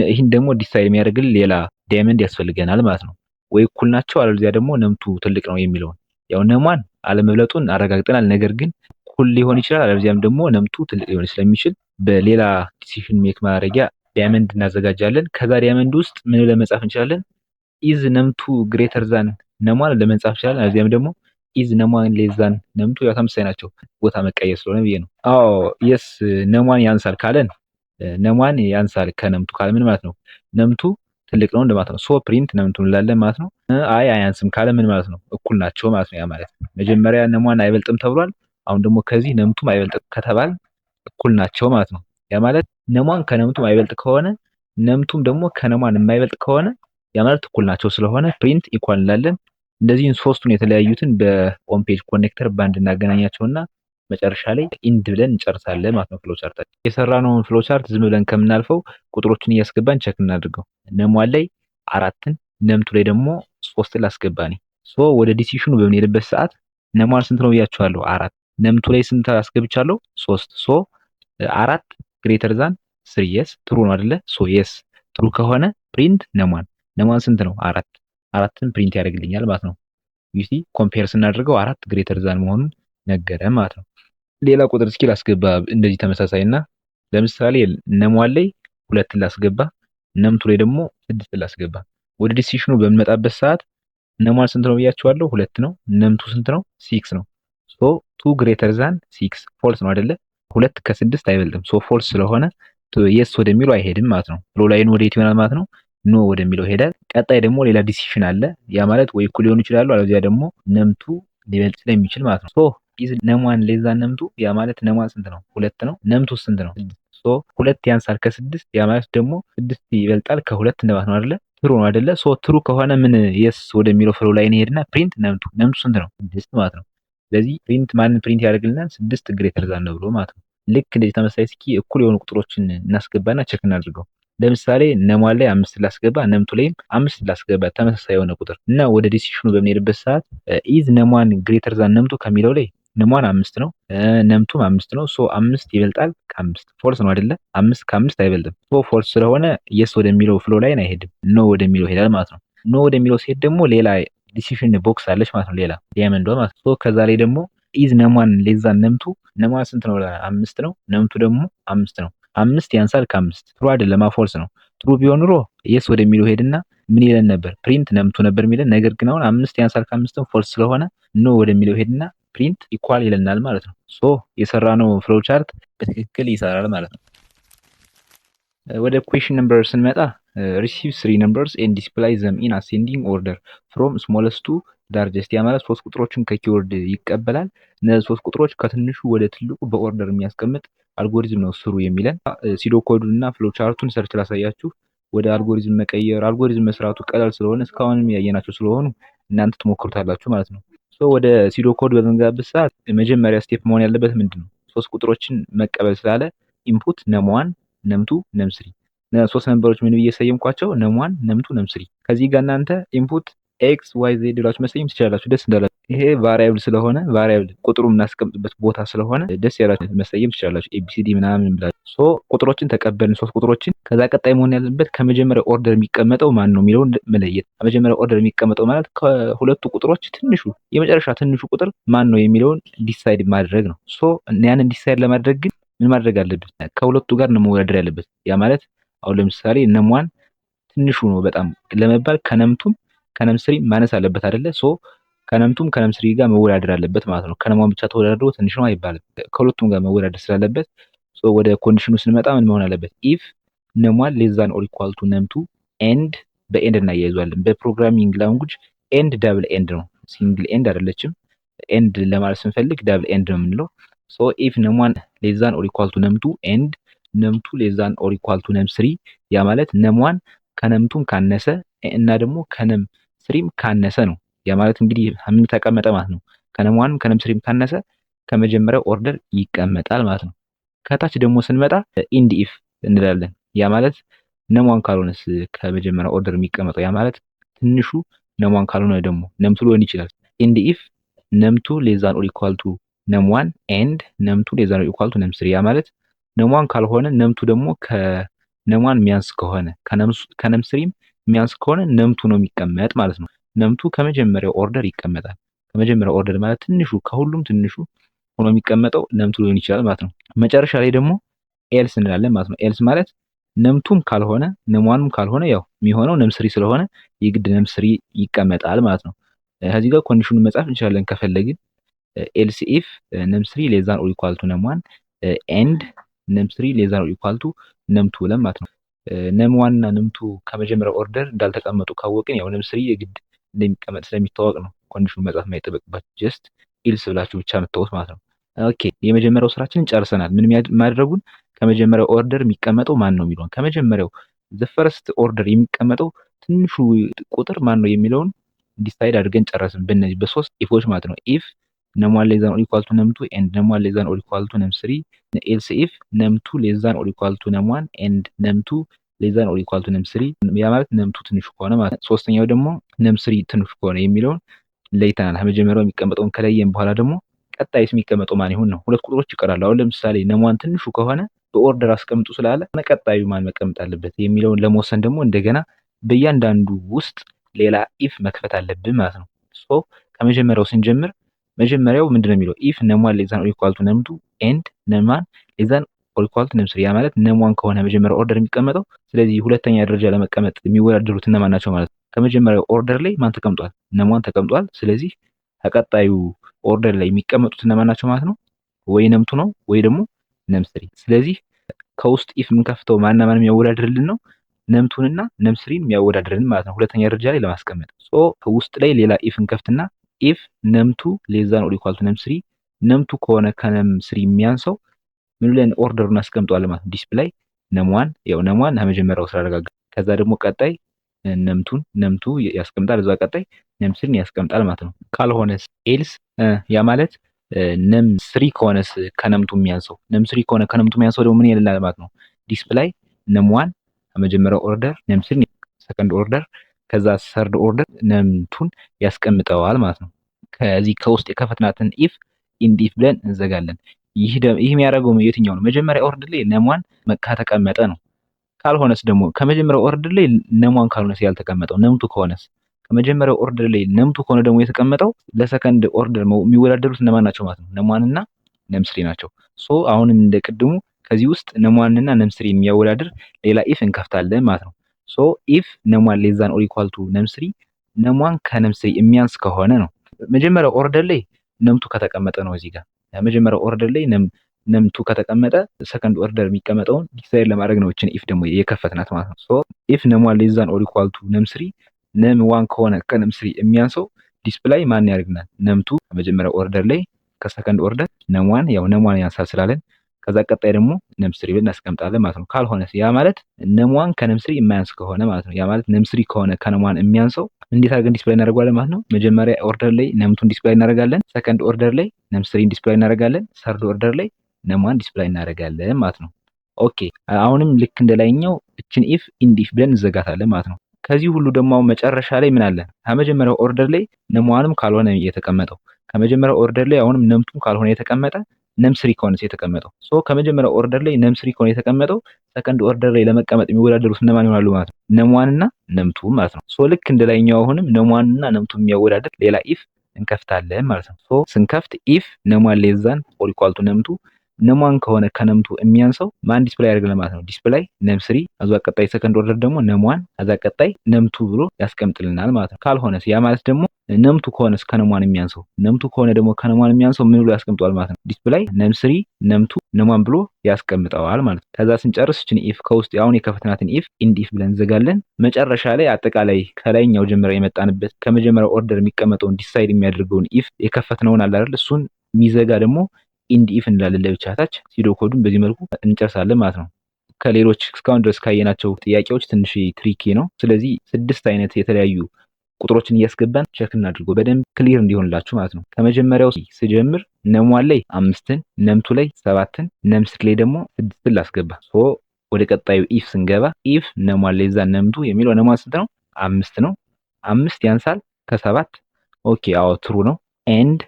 ይህን ደግሞ ዲሳይድ የሚያደርግልን ሌላ ዳይመንድ ያስፈልገናል ማለት ነው። ወይ እኩል ናቸው አለዚያ ደግሞ ነምቱ ትልቅ ነው የሚለውን ያው ነሟን አለመብለጡን አረጋግጠናል። ነገር ግን እኩል ሊሆን ይችላል አለዚያም ደግሞ ነምቱ ትልቅ ሊሆን ስለሚችል በሌላ ዲሲሽን ሜክ ማድረጊያ ዳይመንድ እናዘጋጃለን። ከዛ ዳይመንድ ውስጥ ምን ለመጻፍ እንችላለን? ኢዝ ነምቱ ግሬተር ዛን ነሟን ለመጻፍ እንችላለን። አለዚያም ደግሞ ኢዝ ነሟን ሌስ ዛን ነምቱ ያው ተመሳሳይ ናቸው ቦታ መቀየር ስለሆነ ብዬ ነው። አዎ የስ ነሟን ያንሳል ካለን ነሟን ያንሳል ከነምቱ ካለ ምን ማለት ነው? ነምቱ ትልቅ ነው እንደማለት ነው። ሶ ፕሪንት ነምቱ እንላለን ማለት ነው። አይ አያንስም ካለ ምን ማለት ነው? እኩል ናቸው ማለት ነው። ያ ማለት መጀመሪያ ነሟን አይበልጥም ተብሏል። አሁን ደግሞ ከዚህ ነምቱም አይበልጥም ከተባል እኩል ናቸው ማለት ነው። ያ ማለት ነሟን ከነምቱም አይበልጥ ከሆነ ነምቱም ደግሞ ከነሟን የማይበልጥ ከሆነ ያ ማለት እኩል ናቸው ስለሆነ ፕሪንት ኢኳል እንላለን። እንደዚህን ሶስቱን የተለያዩትን በኦን ፔጅ ኮኔክተር ባንድ እናገናኛቸውና መጨረሻ ላይ ኢንድ ብለን እንጨርሳለን ማለት ነው። ፍሎ ቻርታችን የሰራነውን ፍሎ ቻርት ዝም ብለን ከምናልፈው ቁጥሮችን እያስገባን ቼክ እናድርገው። ነሟን ላይ 4ን ነምቱ ላይ ደግሞ 3ን ላስገባኝ። ሶ ወደ ዲሲሽኑ በምንሄድበት ሰዓት ነሟን ስንት ነው ብያቸዋለሁ? 4 ነምቱ ላይ ስንት አስገብቻለሁ? 3 ሶ 4 ግሬተር ዛን 3 የስ ትሩ ነው አይደለ? ሶ የስ ትሩ ከሆነ ፕሪንት ነሟን ስንት ነው? 4ን ፕሪንት ያደርግልኛል ማለት ነው። ዩሲ ኮምፔር ስናደርገው 4 ግሬተር ዛን መሆኑን ነገረ ማለት ነው። ሌላ ቁጥር እስኪ ላስገባ እንደዚህ ተመሳሳይና ለምሳሌ ነሟን ላይ 2 ላስገባ ነምቱ ላይ ደግሞ 6 ላስገባ። ወደ ዲሲሽኑ በምንመጣበት ሰዓት ነሟን ስንት ነው ብያቸዋለሁ? 2 ነው። ነምቱ ስንት ነው? 6 ነው። ሶ 2 ግሬተር ዛን 6 ፎልስ ነው አይደለ? 2 ከ6 አይበልጥም። ሶ ፎልስ ስለሆነ የስ ወደሚለው አይሄድም ማለት ነው። ፍሎ ላይኑ ወዴት ይሆናል ማለት ነው? ኖ ወደሚለው ይሄዳል። ቀጣይ ደግሞ ሌላ ዲሲሽን አለ። ያ ማለት ወይ እኩል ሊሆኑ ይችላሉ አለዚያ ደግሞ ነምቱ ሊበልጥ ስለሚችል ማለት ነው። ሶ ኢዝ ነሟን ሌስ ዛን ነምቱ ያ ማለት ነሟን ስንት ነው? 2 ነው። ነምቱ ስንት ነው? 6 ሶ 2 ያንሳል ከ6 ያ ማለት ደግሞ 6 ይበልጣል ከ2 እንደማለት ነው አይደለ? ትሩ ነው አይደለ? ሶ ትሩ ከሆነ ምን የስ ወደሚለው ፍሎ ላይን ይሄድና ፕሪንት ነምቱ ስንት ነው? 6 ማለት ነው። ስለዚህ ፕሪንት ማንን ፕሪንት ያደርግልናል? 6 ግሬተር ዛን ነው ብሎ ማለት ነው። ልክ እንደዚህ ተመሳሳይ እስኪ እኩል የሆኑ ቁጥሮችን እናስገባና ቼክ እናድርገው። ለምሳሌ ነሟን ላይ 5 ላስገባ ነምቱ ላይም 5 ላስገባ ተመሳሳይ የሆነ ቁጥር እና ወደ ዲሲሽኑ በምንሄድበት ሰዓት ኢዝ ነሟን ግሬተር ዛን ነምቱ ከሚለው ላይ ነሟን 5 ነው ነምቱም 5 ነው። ሶ 5 ይበልጣል ከ5 ፎልስ ነው አይደለ? 5 ከ5 አይበልጥም። ሶ ፎልስ ስለሆነ የስ ወደሚለው ፍሎ ላይን አይሄድም፣ ኖ ወደሚለው ይሄዳል ማለት ነው። ኖ ወደሚለው ሲሄድ ደግሞ ሌላ ዲሲሽን ቦክስ አለች ማለት ነው፣ ሌላ ዳይመንዷ ማለት ነው። ሶ ከዛ ላይ ደግሞ ኢዝ ነሟን ሌስ ዛን ነምቱ ነሟን ስንት ነው? 5 ነው። ነምቱ ደግሞ 5 ነው። 5 ያንሳል ከ5 ትሩ አይደለም፣ ፎልስ ነው። ትሩ ቢሆን ኑሮ የስ ወደሚለው ሄድና ምን ይለን ነበር? ፕሪንት ነምቱ ነበር የሚለን። ነገር ግን አሁን 5 ያንሳል ከ5 ፎልስ ስለሆነ ኖ ወደሚለው ሄድና ፕሪንት ኢኳል ይለናል ማለት ነው። ሶ የሰራነው ፍሎ ቻርት በትክክል ይሰራል ማለት ነው። ወደ ኩዌሽን ነምበር ስንመጣ ሪሲቭ 3 ነምበርስ ኤንድ ዲስፕላይ ዘም ኢን አሴንዲንግ ኦርደር ፍሮም ስሞለስት ቱ ላርጀስት። ያ ማለት 3 ቁጥሮችን ከኪወርድ ይቀበላል። እነዚህ 3 ቁጥሮች ከትንሹ ወደ ትልቁ በኦርደር የሚያስቀምጥ አልጎሪዝም ነው ስሩ የሚለን። ሲዶ ኮዱን እና ፍሎ ቻርቱን ሰርች ላሳያችሁ። ወደ አልጎሪዝም መቀየር አልጎሪዝም መስራቱ ቀላል ስለሆነ እስካሁንም ያየናቸው ስለሆኑ እናንተ ትሞክሩታላችሁ ማለት ነው። ሶ ወደ ሲዶ ኮድ በምንገባበት ሰዓት መጀመሪያ ስቴፕ መሆን ያለበት ምንድነው? 3 ቁጥሮችን መቀበል ስላለ ኢንፑት ነም1 ነም2 ነም3 ሶስት ነምበሮች ምን ብዬ ሰየምኳቸው? ነም1 ነም2 ነም3። ከዚህ ጋር እናንተ ኢንፑት ኤክስ ዋይ ዜድ ብላችሁ መሰየም ትችላላችሁ ደስ እንዳላችሁ። ይሄ ቫሪያብል ስለሆነ ቫሪያብል ቁጥሩ የምናስቀምጥበት ቦታ ስለሆነ ደስ ያላችሁ መሰየም ትችላላችሁ ኤቢሲዲ ምናምን ብላችሁ። ሶ ቁጥሮችን ተቀበልን 3 ቁጥሮችን። ከዛ ቀጣይ መሆን ያለበት ከመጀመሪያ ኦርደር የሚቀመጠው ማን ነው የሚለውን መለየት። ከመጀመሪያ ኦርደር የሚቀመጠው ማለት ከሁለቱ ቁጥሮች ትንሹ የመጨረሻ ትንሹ ቁጥር ማን ነው የሚለውን ዲሳይድ ማድረግ ነው። ሶ ያንን ዲሳይድ ለማድረግ ግን ምን ማድረግ አለበት? ከሁለቱ ጋር ነው መወዳደር ያለበት። ያ ማለት አሁን ለምሳሌ ነም1 ትንሹ ነው በጣም ለመባል ከነምቱም ከነም3 ማነስ አለበት አይደለ? ሶ ከነምቱም ከነም3 ጋር መወዳደር አለበት ማለት ነው። ከነም1 ብቻ ተወዳድሮ ትንሽ ነው አይባልም። ከሁለቱም ጋር መወዳደር ስላለበት ሶ ወደ ኮንዲሽኑ ስንመጣ ምን መሆን አለበት? ኢፍ ነም1 ሌስ ዛን ኦር ኢኳል ቱ ነም2 ኤንድ በኤንድ እናያይዟለን። በፕሮግራሚንግ ላንጉጅ ኤንድ ዳብል ኤንድ ነው፣ ሲንግል ኤንድ አይደለችም። ኤንድ ለማለት ስንፈልግ ዳብል ኤንድ ነው የምንለው። ሶ ኢፍ ነም1 ሌስ ዛን ኦር ኢኳል ቱ ነም2 ኤንድ ነም2 ሌስ ዛን ኦር ኢኳል ቱ ነም3 ያ ማለት ነም1 ከነምቱም ካነሰ እና ደግሞ ከነም3ም ካነሰ ነው። ያ ማለት እንግዲህ ምን ተቀመጠ ማለት ነው? ከነም1ም ከነም3ም ካነሰ ከመጀመሪያው ኦርደር ይቀመጣል ማለት ነው። ከታች ደግሞ ስንመጣ ኢንድ ኢፍ እንላለን። ያ ማለት ነም1 ካልሆነስ ከመጀመሪያው ኦርደር የሚቀመጠው ያ ማለት ትንሹ ነም1 ካልሆነ ደግሞ ነም2 ሊሆን ይችላል። ኤንድ ኢፍ ነም2 ሌስ ዛን ኦር ኢኳል ቱ ነም1 ኤንድ ነም2 ሌስ ዛን ኦር ኢኳል ቱ ነም3 ያ ማለት ነም1 ካልሆነ ነም2 ደግሞ ከነም1 የሚያንስ ከሆነ ከነም3ም የሚያንስ ከሆነ ነም2 ነው የሚቀመጥ ማለት ነው። ነም2 ከመጀመሪያው ኦርደር ይቀመጣል። ከመጀመሪያው ኦርደር ማለት ትንሹ ከሁሉም ትንሹ ሆኖ የሚቀመጠው ነም2 ሊሆን ይችላል ማለት ነው። መጨረሻ ላይ ደግሞ ኤልስ እንላለን ማለት ነው። ኤልስ ማለት ነም2ም ካልሆነ ነም1ም ካልሆነ ያው የሚሆነው ነም3 ስለሆነ የግድ ነም3 ይቀመጣል ማለት ነው። ከዚህ ጋር ኮንዲሽኑን መጻፍ እንችላለን ከፈለግን ኤልስ ኢፍ ነም3 ሌስ ዛን ኦር ኢኳል ቱ ነም1 ኤንድ ነም3 ሌስ ዛን ኦር ኢኳል ቱ ነም2 ብለን ማለት ነው። ነም1 እና ነም2 ከመጀመሪያው ኦርደር እንዳልተቀመጡ ካወቅን ያው ነም3 የግድ እንደሚቀመጥ ስለሚታወቅ ነው ኮንዲሽኑን መጻፍ የማይጠበቅባችሁ ጀስት ኢልስ ብላችሁ ብቻ የምታወት ማለት ነው። ኦኬ የመጀመሪያው ስራችንን ጨርሰናል። ምን ማድረጉን ከመጀመሪያው ኦርደር የሚቀመጠው ማን ነው የሚለውን ከመጀመሪያው ዘ ፈርስት ኦርደር የሚቀመጠው ትንሹ ቁጥር ማን ነው የሚለውን ዲሳይድ አድርገን ጨረስን በእነዚህ በሶስት ኢፎች ማለት ነው። ኢፍ ነም1 ሌስ ዛን ኦር ኢኳል ቱ ነም2 ኤንድ ነም1 ሌስ ዛን ኦር ኢኳል ቱ ነም3 ኤልስ ኢፍ ነም2 ሌስ ዛን ኦር ኢኳል ቱ ነም1 ኤንድ ነም2 ሌስ ዛን ኦር ኢኳል ቱ ነም3 ያ ማለት ነም2 ትንሹ ከሆነ ማለት ነው። ሶስተኛው ደግሞ ነም3 ትንሹ ከሆነ የሚለውን ለይተናል። ከመጀመሪያው የሚቀመጠውን ከለየን በኋላ ደግሞ ቀጣይስ የሚቀመጠው ማን ይሁን ነው። ሁለት ቁጥሮች ይቀራሉ። አሁን ለምሳሌ ነም1 ትንሹ ከሆነ በኦርደር አስቀምጡ ስላለ ቀጣዩ ማን መቀመጥ አለበት የሚለውን ለመወሰን ደግሞ እንደገና በእያንዳንዱ ውስጥ ሌላ ኢፍ መክፈት አለብን ማለት ነው። ሶ ከመጀመሪያው ስንጀምር መጀመሪያው ምንድነው የሚለው ኢፍ ነም1 ሌስ ዛን ኦር ኢኳል ቱ ነም2 ኤንድ ነም1 ሌስ ዛን ኦር ኢኳል ቱ ነም3 ያ ማለት ነም1 ከሆነ መጀመሪያው ኦርደር የሚቀመጠው ስለዚህ ሁለተኛ ደረጃ ለመቀመጥ የሚወዳደሩት እነማን ናቸው ማለት ነው። ከመጀመሪያው ኦርደር ላይ ማን ተቀምጧል? ነም1 ተቀምጧል። ስለዚህ ከቀጣዩ ኦርደር ላይ የሚቀመጡት እነማን ናቸው ማለት ነው? ወይ ነም2 ነው ወይ ደግሞ ነም3። ስለዚህ ከውስጥ ኢፍ የምንከፍተው ማንና ማን የሚያወዳድርልን ነው? ነም2 እና ነም3ን የሚያወዳድርልን ማለት ነው ሁለተኛ ደረጃ ላይ ለማስቀመጥ። ሶ ከውስጥ ላይ ሌላ ኢፍ እንከፍትና ኢፍ ነም2 ሌስ ዛን ኦር ኢኳል ቱ ነም3 ነም2 ከሆነ ከነም3 የሚያንሰው ምን ብለን ኦርደሩን አስቀምጠዋል ማለት ነው። ዲስፕላይ ነም1 ያው ነም1 ከመጀመሪያው ስላደረጋጋ ከዛ ደግሞ ቀጣይ ነም2 ያስቀምጣል እዛ ቀጣይ ነም3ን ያስቀምጣል ማለት ነው። ካልሆነስ ኤልስ ያ ማለት ነም3 ከሆነስ ከነም2 የሚያንሰው ነም3 ከሆነ ከነም2 የሚያንሰው ደግሞ ምን ይላል ማለት ነው። ዲስፕላይ ነም1 ከመጀመሪያው ኦርደር ነም3ን ሰከንድ ኦርደር ከዛ ሰርድ ኦርደር ነም2ን ያስቀምጠዋል ማለት ነው። ከዚህ ከውስጥ የከፈትናትን ኢፍ ኢንድ ኢፍ ብለን እንዘጋለን። ይህ የሚያደርገው የትኛው ነው? መጀመሪያ ኦርደር ላይ ነም1 ከተቀመጠ ነው። ካልሆነስ ደግሞ ከመጀመሪያው ኦርደር ላይ ነም1 ካልሆነስ ያልተቀመጠው ነም2 ከሆነስ ከመጀመሪያው ኦርደር ላይ ነም2 ከሆነ ደግሞ የተቀመጠው ለሰከንድ ኦርደር የሚወዳደሩት እነማን ናቸው ማለት ነው? ነም1 እና ነም3 ናቸው። ሶ አሁንም እንደቅድሙ ከዚህ ውስጥ ነም1 እና ነም3 የሚያወዳድር ሌላ ኢፍ እንከፍታለን ማለት ነው። ሶ ኢፍ ነም1 ሌስ ዛን ኦር ኢኳል ቱ ነም3 ነም1 ከነም3 የሚያንስ ከሆነ ነው። መጀመሪያው ኦርደር ላይ ነም2 ከተቀመጠ ነው። እዚህ ጋር መጀመሪያው ኦርደር ላይ ነም2 ከተቀመጠ ሰከንድ ኦርደር የሚቀመጠውን ዲሳይድ ለማድረግ ነው እችን ኢፍ ደግሞ የከፈትናት ማለት ነው። ሶ ኢፍ ነም1 ሌስ ዛን ኦር ኢኳል ቱ ነም3 ነም1 ከሆነ ከነም3 የሚያንሰው ዲስፕላይ ማን ያደርግናል? ነም2 ከመጀመሪያው ኦርደር ላይ ከሰከንድ ኦርደር ነም1 ያው ነም1 ያንሳል ስላለን ከዛ ቀጣይ ደግሞ ነም3 ብለን እናስቀምጣለን ማለት ነው። ካልሆነስ ያ ማለት ነም1 ከነም3 የማያንስ ከሆነ ማለት ነው። ያ ማለት ነም3 ከሆነ ከነም1 የሚያንሰው እንዴት አድርገን ዲስፕላይ እናደርጋለን ማለት ነው። መጀመሪያ ኦርደር ላይ ነም2ን ዲስፕላይ እናደርጋለን፣ ሰከንድ ኦርደር ላይ ነም3ን ዲስፕላይ እናደርጋለን፣ ሰርድ ኦርደር ላይ ነም1 ዲስፕላይ እናደርጋለን ማለት ነው። ኦኬ አሁንም ልክ እንደላይኛው እችን ኢፍ ኢንድ ኢፍ ብለን እንዘጋታለን ማለት ነው። ከዚህ ሁሉ ደግሞ መጨረሻ ላይ ምን አለ? ከመጀመሪያው ኦርደር ላይ ነም1ም ካልሆነ የተቀመጠው ከመጀመሪያው ኦርደር ላይ አሁንም ነም2ም ካልሆነ የተቀመጠ ነም3 ከሆነስ የተቀመጠው ሶ ከመጀመሪያው ኦርደር ላይ ነም3 ከሆነ የተቀመጠው ሰከንድ ኦርደር ላይ ለመቀመጥ የሚወዳደሩት እነማን ይሆናሉ ማለት ነው? ነም1 እና ነም2 ማለት ነው። ሶ ልክ እንደላይኛው አሁንም ነም1 እና ነም2 የሚያወዳደር ሌላ ኢፍ እንከፍታለን ማለት ነው። ሶ ስንከፍት ኢፍ ነም1 ሌስ ዛን ኦር ኢኳል ቱ ነም2 ነም1 ከሆነ ከነም2 የሚያንሰው ማን ዲስፕላይ ያደርግልናል ማለት ነው? ዲስፕላይ ነም3 ከዛ ቀጣይ ሰከንድ ኦርደር ደግሞ ነም1 ከዛ ቀጣይ ነም2 ብሎ ያስቀምጥልናል ማለት ነው። ካልሆነስ ያ ማለት ደግሞ ነም2 ከሆነስ ከነም1 የሚያንሰው ነም2 ከሆነ ደግሞ ከነም1 የሚያንሰው ምን ብሎ ያስቀምጠዋል ማለት ነው? ዲስፕላይ ነም3 ነም2 ነም1 ብሎ ያስቀምጠዋል ማለት ነው። ከዛ ስንጨርስ እችን ኢፍ ከውስጥ አሁን የከፈትናትን ኢፍ ኢንድ ኢፍ ብለን እንዘጋለን። መጨረሻ ላይ አጠቃላይ ከላይኛው ጀምረ የመጣንበት ከመጀመሪያው ኦርደር የሚቀመጠውን ዲሳይድ የሚያደርገውን ኢፍ የከፈትነውን አለ አይደል? እሱን የሚዘጋ ደግሞ ኢንድ ኢፍ እንላለን ለብቻ ታች ሲዶ ኮዱን በዚህ መልኩ እንጨርሳለን ማለት ነው። ከሌሎች እስካሁን ድረስ ካየናቸው ጥያቄዎች ትንሽ ትሪኪ ነው። ስለዚህ 6 አይነት የተለያዩ ቁጥሮችን እያስገባን ቼክ እናድርገው በደንብ ክሊር እንዲሆንላችሁ ማለት ነው። ከመጀመሪያው ስጀምር ነም1 ላይ 5ን ነም2 ላይ 7ን ነም3 ላይ ደግሞ 6ን ላስገባ። ሶ ወደ ቀጣዩ ኢፍ ስንገባ ኢፍ ነሟን ሌዛ ነምቱ የሚለው ነሟን ስንት ነው? 5 ነው። 5 ያንሳል ከ7 ኦኬ አዎ ትሩ ነው። ኤንድ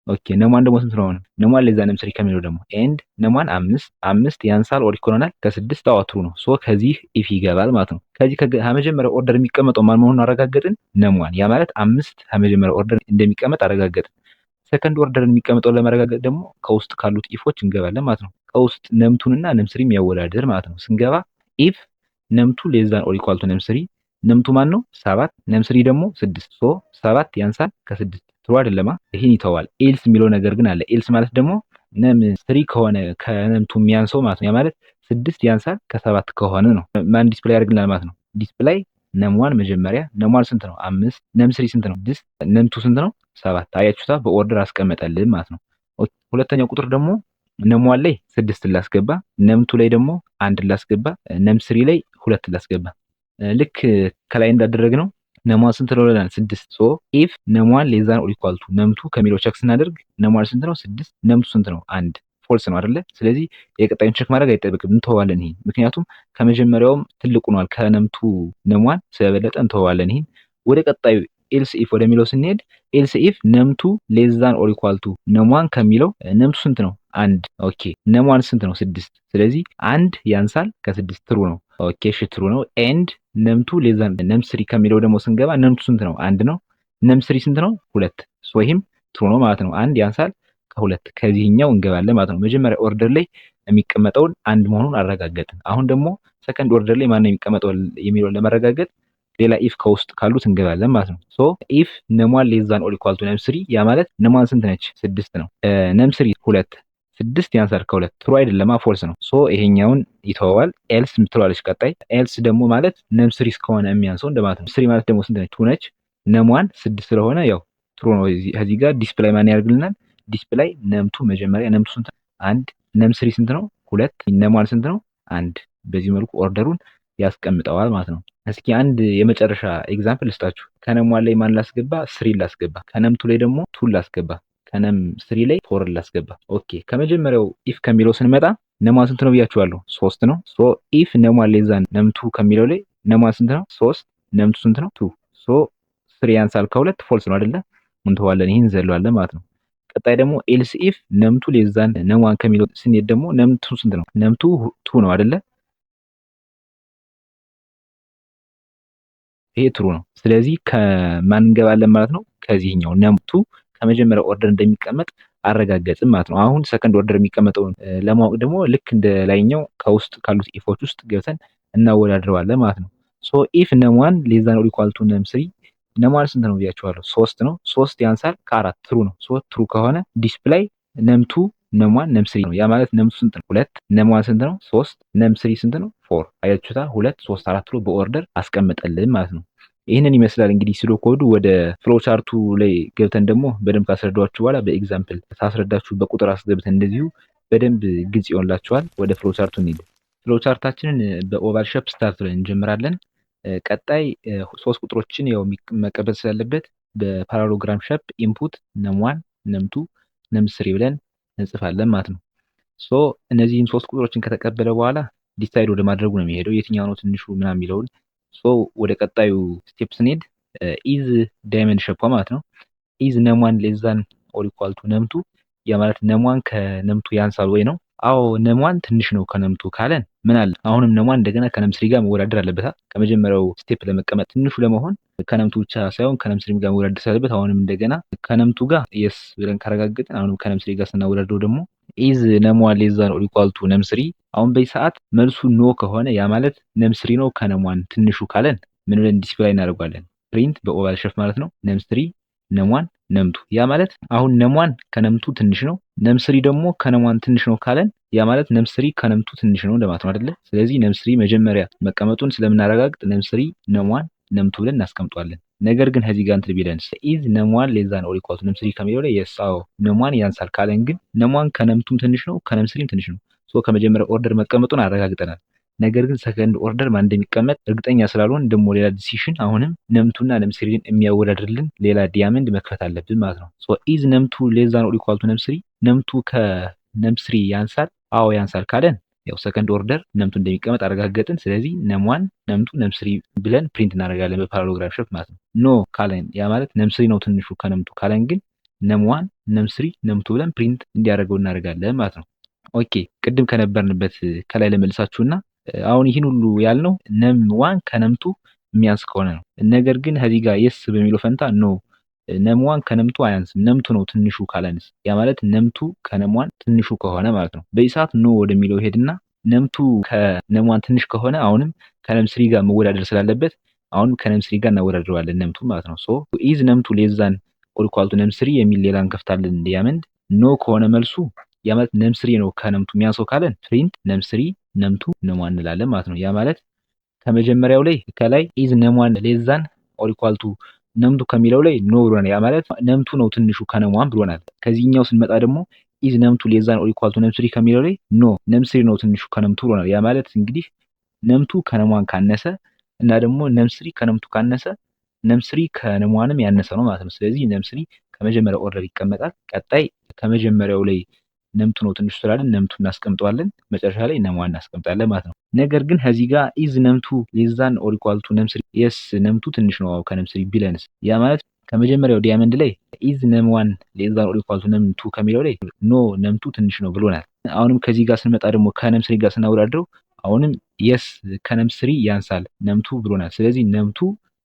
ኦኬ ነሟን ደግሞ ስንት ነው? ነሟን ሌዛ ነም 3 ከሚለው ደግሞ ኤንድ ነሟን 5 ያንሳል ኦር ይኮናል ከ6 አዎ ትሩ ነው። ሶ ከዚህ ኢፍ ይገባል ማለት ነው። ከዚህ ከመጀመሪያው ኦርደር የሚቀመጠው ማን መሆኑን አረጋገጥን? ነሟን። ያ ማለት 5 ከመጀመሪያው ኦርደር እንደሚቀመጥ አረጋገጥን። ሰከንድ ኦርደርን የሚቀመጠው ለማረጋገጥ ደግሞ ከውስጥ ካሉት ኢፎች እንገባለን ማለት ነው። ከውስጥ ነምቱንና ነምስሪ የሚያወዳድር ማለት ነው። ስንገባ ኢፍ ነምቱ ሌዛን ኦር ኢኳል ቱ ነምስሪ ነምቱ ማን ነው? 7 ነምስሪ ደግሞ 6 ሶ 7 ያንሳል ከ6 ትሩ አይደለማ። ይሄን ይተዋል። ኤልስ የሚለው ነገር ግን አለ። ኤልስ ማለት ደግሞ ነምስሪ ከሆነ ከነምቱ የሚያንሰው ማለት ነው። ያ ማለት 6 ያንሳል ከ7 ከሆነ ነው። ማን ዲስፕሌይ ያደርግልናል ማለት ነው። ዲስፕሌይ ነምዋን መጀመሪያ ነምዋን ስንት ነው? 5 ነምስሪ ስንት ነው? 6 ነምቱ ስንት ነው? 7 አያችሁታ በኦርደር አስቀመጠልን ማለት ነው። ሁለተኛው ቁጥር ደግሞ ነምዋን ላይ 6 ላስገባ፣ ነምቱ ላይ ደግሞ 1 ላስገባ፣ ነምስሪ ላይ 2 ላስገባ። ልክ ከላይ እንዳደረግነው ነምዋን ስንት ነው ብለናል? 6 ሶ ኢፍ ነምዋን ሌዛን ኦር ኢኳል ቱ ነምቱ ከሚለው ቸክ ስናደርግ ነምዋን ስንት ነው? 6 ነምቱ ስንት ነው? 1 ፎልስ ነው አይደለ? ስለዚህ የቀጣዩን ቸክ ማድረግ አይጠበቅም፣ እንተዋለን ይሄን። ምክንያቱም ከመጀመሪያውም ትልቅ ሆኗል ከነምቱ ነምዋን ስለበለጠ እንተዋለን ይሄን። ወደ ቀጣዩ ኤልስ ኢፍ ወደሚለው ስንሄድ ኤልስ ኢፍ ነምቱ ሌዛን ኦር ኢኳል ቱ ነምዋን ከሚለው ነምቱ ስንት ነው? 1 ኦኬ ነምዋን ስንት ነው? 6 ስለዚህ 1 ያንሳል ከ6 ትሩ ነው። ኦኬ እሺ ትሩ ነው። ኤንድ ነምቱ ሌዛን ነምስሪ ከሚለው ደግሞ ስንገባ ነምቱ ስንት ነው? 1 ነው። ነምስሪ ስንት ነው? 2 ሶ ይሄም ትሩ ነው ማለት ነው። 1 ያንሳል ከ2 ከዚህኛው እንገባለን ማለት ነው። መጀመሪያ ኦርደር ላይ የሚቀመጠውን 1 መሆኑን አረጋገጥን። አሁን ደግሞ ሰከንድ ኦርደር ላይ ማን ነው የሚቀመጠው የሚለውን ለማረጋገጥ ሌላ ኢፍ ከውስጥ ካሉት እንገባለን ማለት ነው። ሶ ኢፍ ነሟን ሌዛን ኦር ኢኳል ቱ ነምስሪ ያ ማለት ነሟን ስንት ነች? 6 ነው። ነምስሪ 2 6 ያንሳል ከ2 ትሩ አይደለማ ፎልስ ነው። ሶ ይሄኛውን ይተዋል። ኤልስ ምትለዋለች ቀጣይ። ኤልስ ደግሞ ማለት ነምስሪ እስከሆነ የሚያንሰው እንደማለት ነው። ነምስሪ ማለት ደግሞ ስንት ነች? 2 ነች። ነሟን 6 ስለሆነ ያው ትሩ ነው። እዚህ ጋር ዲስፕላይ ማን ያደርግልናል? ዲስፕላይ ነምቱ መጀመሪያ ነምቱ ስንት? 1 ነምስሪ ስንት ነው? 2 ነሟን ስንት ነው? 1 በዚህ መልኩ ኦርደሩን ያስቀምጠዋል ማለት ነው። እስኪ አንድ የመጨረሻ ኤግዛምፕል ልስጣችሁ። ከነሟን ላይ ማን ላስገባ? 3 ላስገባ። ከነምቱ ላይ ደግሞ 2 ላስገባ። ከነም 3 ላይ 4 ላስገባ። ኦኬ ከመጀመሪያው ኢፍ ከሚለው ስንመጣ ነሟን ስንት ነው ብያችኋለሁ? 3 ነው። ሶ ኢፍ ነሟን ሌዛን ነምቱ ከሚለው ላይ ነሟን ስንት ነው? 3 ነምቱ ስንት ነው? 2 ሶ 3 ያንሳል ከ2 ፎልስ ነው አይደለ? እንተዋለን ይሄን ዘለዋለን ማለት ነው። ቀጣይ ደግሞ ኤልስ ኢፍ ነምቱ ሌዛን ነሟን ከሚለው ስንሄድ ደግሞ ነምቱ ስንት ነው? ነምቱ 2 ነው አይደለ? ይሄ ትሩ ነው። ስለዚህ ከማን እንገባለን ማለት ነው? ከዚህኛው ነምቱ ከመጀመሪያው ኦርደር እንደሚቀመጥ አረጋገጥን ማለት ነው። አሁን ሰከንድ ኦርደር የሚቀመጠውን ለማወቅ ደግሞ ልክ እንደ ላይኛው ከውስጥ ካሉት ኢፎች ውስጥ ገብተን እናወዳድረዋለን ማለት ነው። ሶ ኢፍ ነምዋን ሌዛን ኦር ኢኳል ቱ ነምስሪ ነምዋን ስንት ነው ብያችኋለሁ? 3 ነው። 3 ያንሳል ከ4 ትሩ ነው። ሶ ትሩ ከሆነ ዲስፕላይ ነምቱ ነምዋን ነምስሪ ነው። ያ ማለት ነምቱ ስንት ነው? 2 ነምዋን ስንት ነው? 3 ነምስሪ ስንት ነው? 4 አያችሁታ 2 3 4 ብሎ በኦርደር አስቀመጠልን ማለት ነው። ይህንን ይመስላል እንግዲህ ስሎ ኮዱ። ወደ ፍሎ ቻርቱ ላይ ገብተን ደግሞ በደንብ ካስረዳችሁ በኋላ በኤግዛምፕል ሳስረዳችሁ በቁጥር አስገብተን እንደዚሁ በደንብ ግልጽ ይሆንላችኋል። ወደ ፍሎ ቻርቱ እንሂድ። ፍሎ ቻርታችንን በኦቫል ሼፕ ስታርት ላይ እንጀምራለን። ቀጣይ 3 ቁጥሮችን ያው መቀበል ስላለበት በፓራሎግራም ሼፕ ኢንፑት ነም1 ነም2 ነም3 ብለን እንጽፋለን ማለት ነው። ሶ እነዚህን 3 ቁጥሮችን ከተቀበለ በኋላ ዲሳይድ ወደ ማድረጉ ነው የሚሄደው የትኛው ነው ትንሹ ምናምን የሚለውን። ሶ ወደ ቀጣዩ ስቴፕ ስንሄድ ኢዝ ዳይመንድ ሼፕ ማለት ነው። ኢዝ ነም1 ሌዛን ኦር ኢኳል ቱ ነም2 ያ ማለት ነም1 ከነም2 ያንሳል ወይ ነው። አዎ ነም1 ትንሽ ነው ከነም2 ካለን ምን አለ አሁንም ነም1 እንደገና ከነም3 ጋር መወዳደር አለበት። ከመጀመሪያው ስቴፕ ለመቀመጥ ትንሹ ለመሆን ከነም2 ብቻ ሳይሆን ከነም3 ጋር መወዳደር ስላለበት አሁንም እንደገና ከነም2 ጋር የስ ብለን ካረጋገጥን አሁንም ከነም3 ጋር ስናወዳድረው ደግሞ ኢዝ ነም1 ሌዛን ኦር ኢኳል ቱ ነም3 አሁን በዚህ ሰዓት መልሱ ኖ ከሆነ ያ ማለት ነም3 ነው ከነም1 ትንሹ ካለን ምን ብለን ዲስፕላይ እናደርጋለን? ፕሪንት በኦቫል ሼፕ ማለት ነው ነም3 ነም1 ነም2 ያ ማለት አሁን ነም1 ከነም2 ትንሽ ነው፣ ነም3 ደግሞ ከነም1 ትንሽ ነው ካለን ያ ማለት ነም3 ከነም2 ትንሽ ነው እንደማለት ነው አይደለ? ስለዚህ ነም3 መጀመሪያ መቀመጡን ስለምናረጋግጥ ነም3 ነም1 ነም2 ብለን እናስቀምጧለን። ነገር ግን ከዚህ ጋር እንትን ቢለን ኢዝ ነም1 ሌዛን ኦር ኢኳል ቱ ነም3 ከሚለው ላይ የስ አዎ ነም1 ያንሳል ካለን ግን ነም1 ከነም2 ትንሽ ነው ከነም3 ትንሽ ነው። ሶ ከመጀመሪያ ኦርደር መቀመጡን አረጋግጠናል። ነገር ግን ሰከንድ ኦርደር ማን እንደሚቀመጥ እርግጠኛ ስላልሆን ደግሞ ሌላ ዲሲሽን አሁንም ነም2 እና ነም3ን የሚያወዳድርልን ሌላ ዲያመንድ መክፈት አለብን ማለት ነው። ሶ ኢዝ ነም2 ሌዛን ኦር ኢኳል ቱ ነም3 ነም2 ከነም3 ያንሳል አዎ ያንሳል ካለን ያው ሰከንድ ኦርደር ነምቱ እንደሚቀመጥ አረጋገጥን። ስለዚህ ነም1 ነም2 ነም3 ብለን ፕሪንት እናደርጋለን በፓራሎግራም ሼፕ ማለት ነው። ኖ ካለን ያ ማለት ነም3 ነው ትንሹ ከነምቱ ካለን ግን ነም1 ነም3 ነም2 ብለን ፕሪንት እንዲያደርገው እናደርጋለን ማለት ነው። ኦኬ ቅድም ከነበርንበት ከላይ ለመልሳችሁና አሁን ይህን ሁሉ ያልነው ነም1 ከነምቱ የሚያንስ ከሆነ ነው። ነገር ግን ከዚህ ጋር የስ በሚለው ፈንታ ኖ ነም1 ከነምቱ አያንስም ነምቱ ነው ትንሹ ካለንስ ያ ማለት ነምቱ ከነም1 ትንሹ ከሆነ ማለት ነው። በዚህ ሰዓት ኖ ወደሚለው ሄድና ነምቱ ከነም1 ትንሽ ከሆነ አሁንም ከነም3 ጋር መወዳደር ስላለበት አሁንም ከነም3 ጋር እናወዳድረዋለን ነምቱ ማለት ነው። ሶ ኢዝ ነምቱ ሌዛን ኦር ኢኳል ቱ ነም3 የሚል ሌላ እንከፍታለን እንዲያመንድ ኖ ከሆነ መልሱ ያ ማለት ነም3 ነው ከነምቱ የሚያንሰው ካለን ፕሪንት ነም3 ነምቱ ነም1 እንላለን ማለት ነው። ያ ማለት ከመጀመሪያው ላይ ከላይ ኢዝ ነም1 ሌዛን ኦር ኢኳል ቱ ነምቱ ከሚለው ላይ ኖ ብሎናል። ያ ማለት ነምቱ ነው ትንሹ ከነም1 ብሎናል። ከዚህኛው ስንመጣ ደግሞ ኢዝ ነምቱ ሌዛን ኦር ኢኳል ቱ ነም3 ከሚለው ላይ ኖ ነም3 ነው ትንሹ ከነምቱ ብሎናል። ያ ማለት እንግዲህ ነምቱ ከነም1 ካነሰ እና ደግሞ ነም3 ከነምቱ ካነሰ ነም3 ከነም1ም ያነሰ ነው ማለት ነው። ስለዚህ ነም3 ከመጀመሪያው ኦርደር ይቀመጣል። ቀጣይ ከመጀመሪያው ላይ ነምቱ ነው ትንሹ ስላለን ነምቱ እናስቀምጠዋለን። መጨረሻ ላይ ነም1 እናስቀምጣለን ማለት ነው። ነገር ግን ከዚህ ጋር ኢዝ ነምቱ ሌዛን ኦር ኢኳል ቱ ነም3 የስ ነምቱ ትንሽ ነው ከነም3 ቢለንስ ያ ማለት ከመጀመሪያው ዳይመንድ ላይ ኢዝ ነም1 ሌዛን ኦር ኢኳል ቱ ነምቱ ከሚለው ላይ ኖ ነምቱ ትንሽ ነው ብሎናል። አሁንም ከዚህ ጋር ስንመጣ ደግሞ ከነም3 ጋር ስናወዳድረው አሁንም የስ ከነም3 ያንሳል ነምቱ ብሎናል። ስለዚህ ነምቱ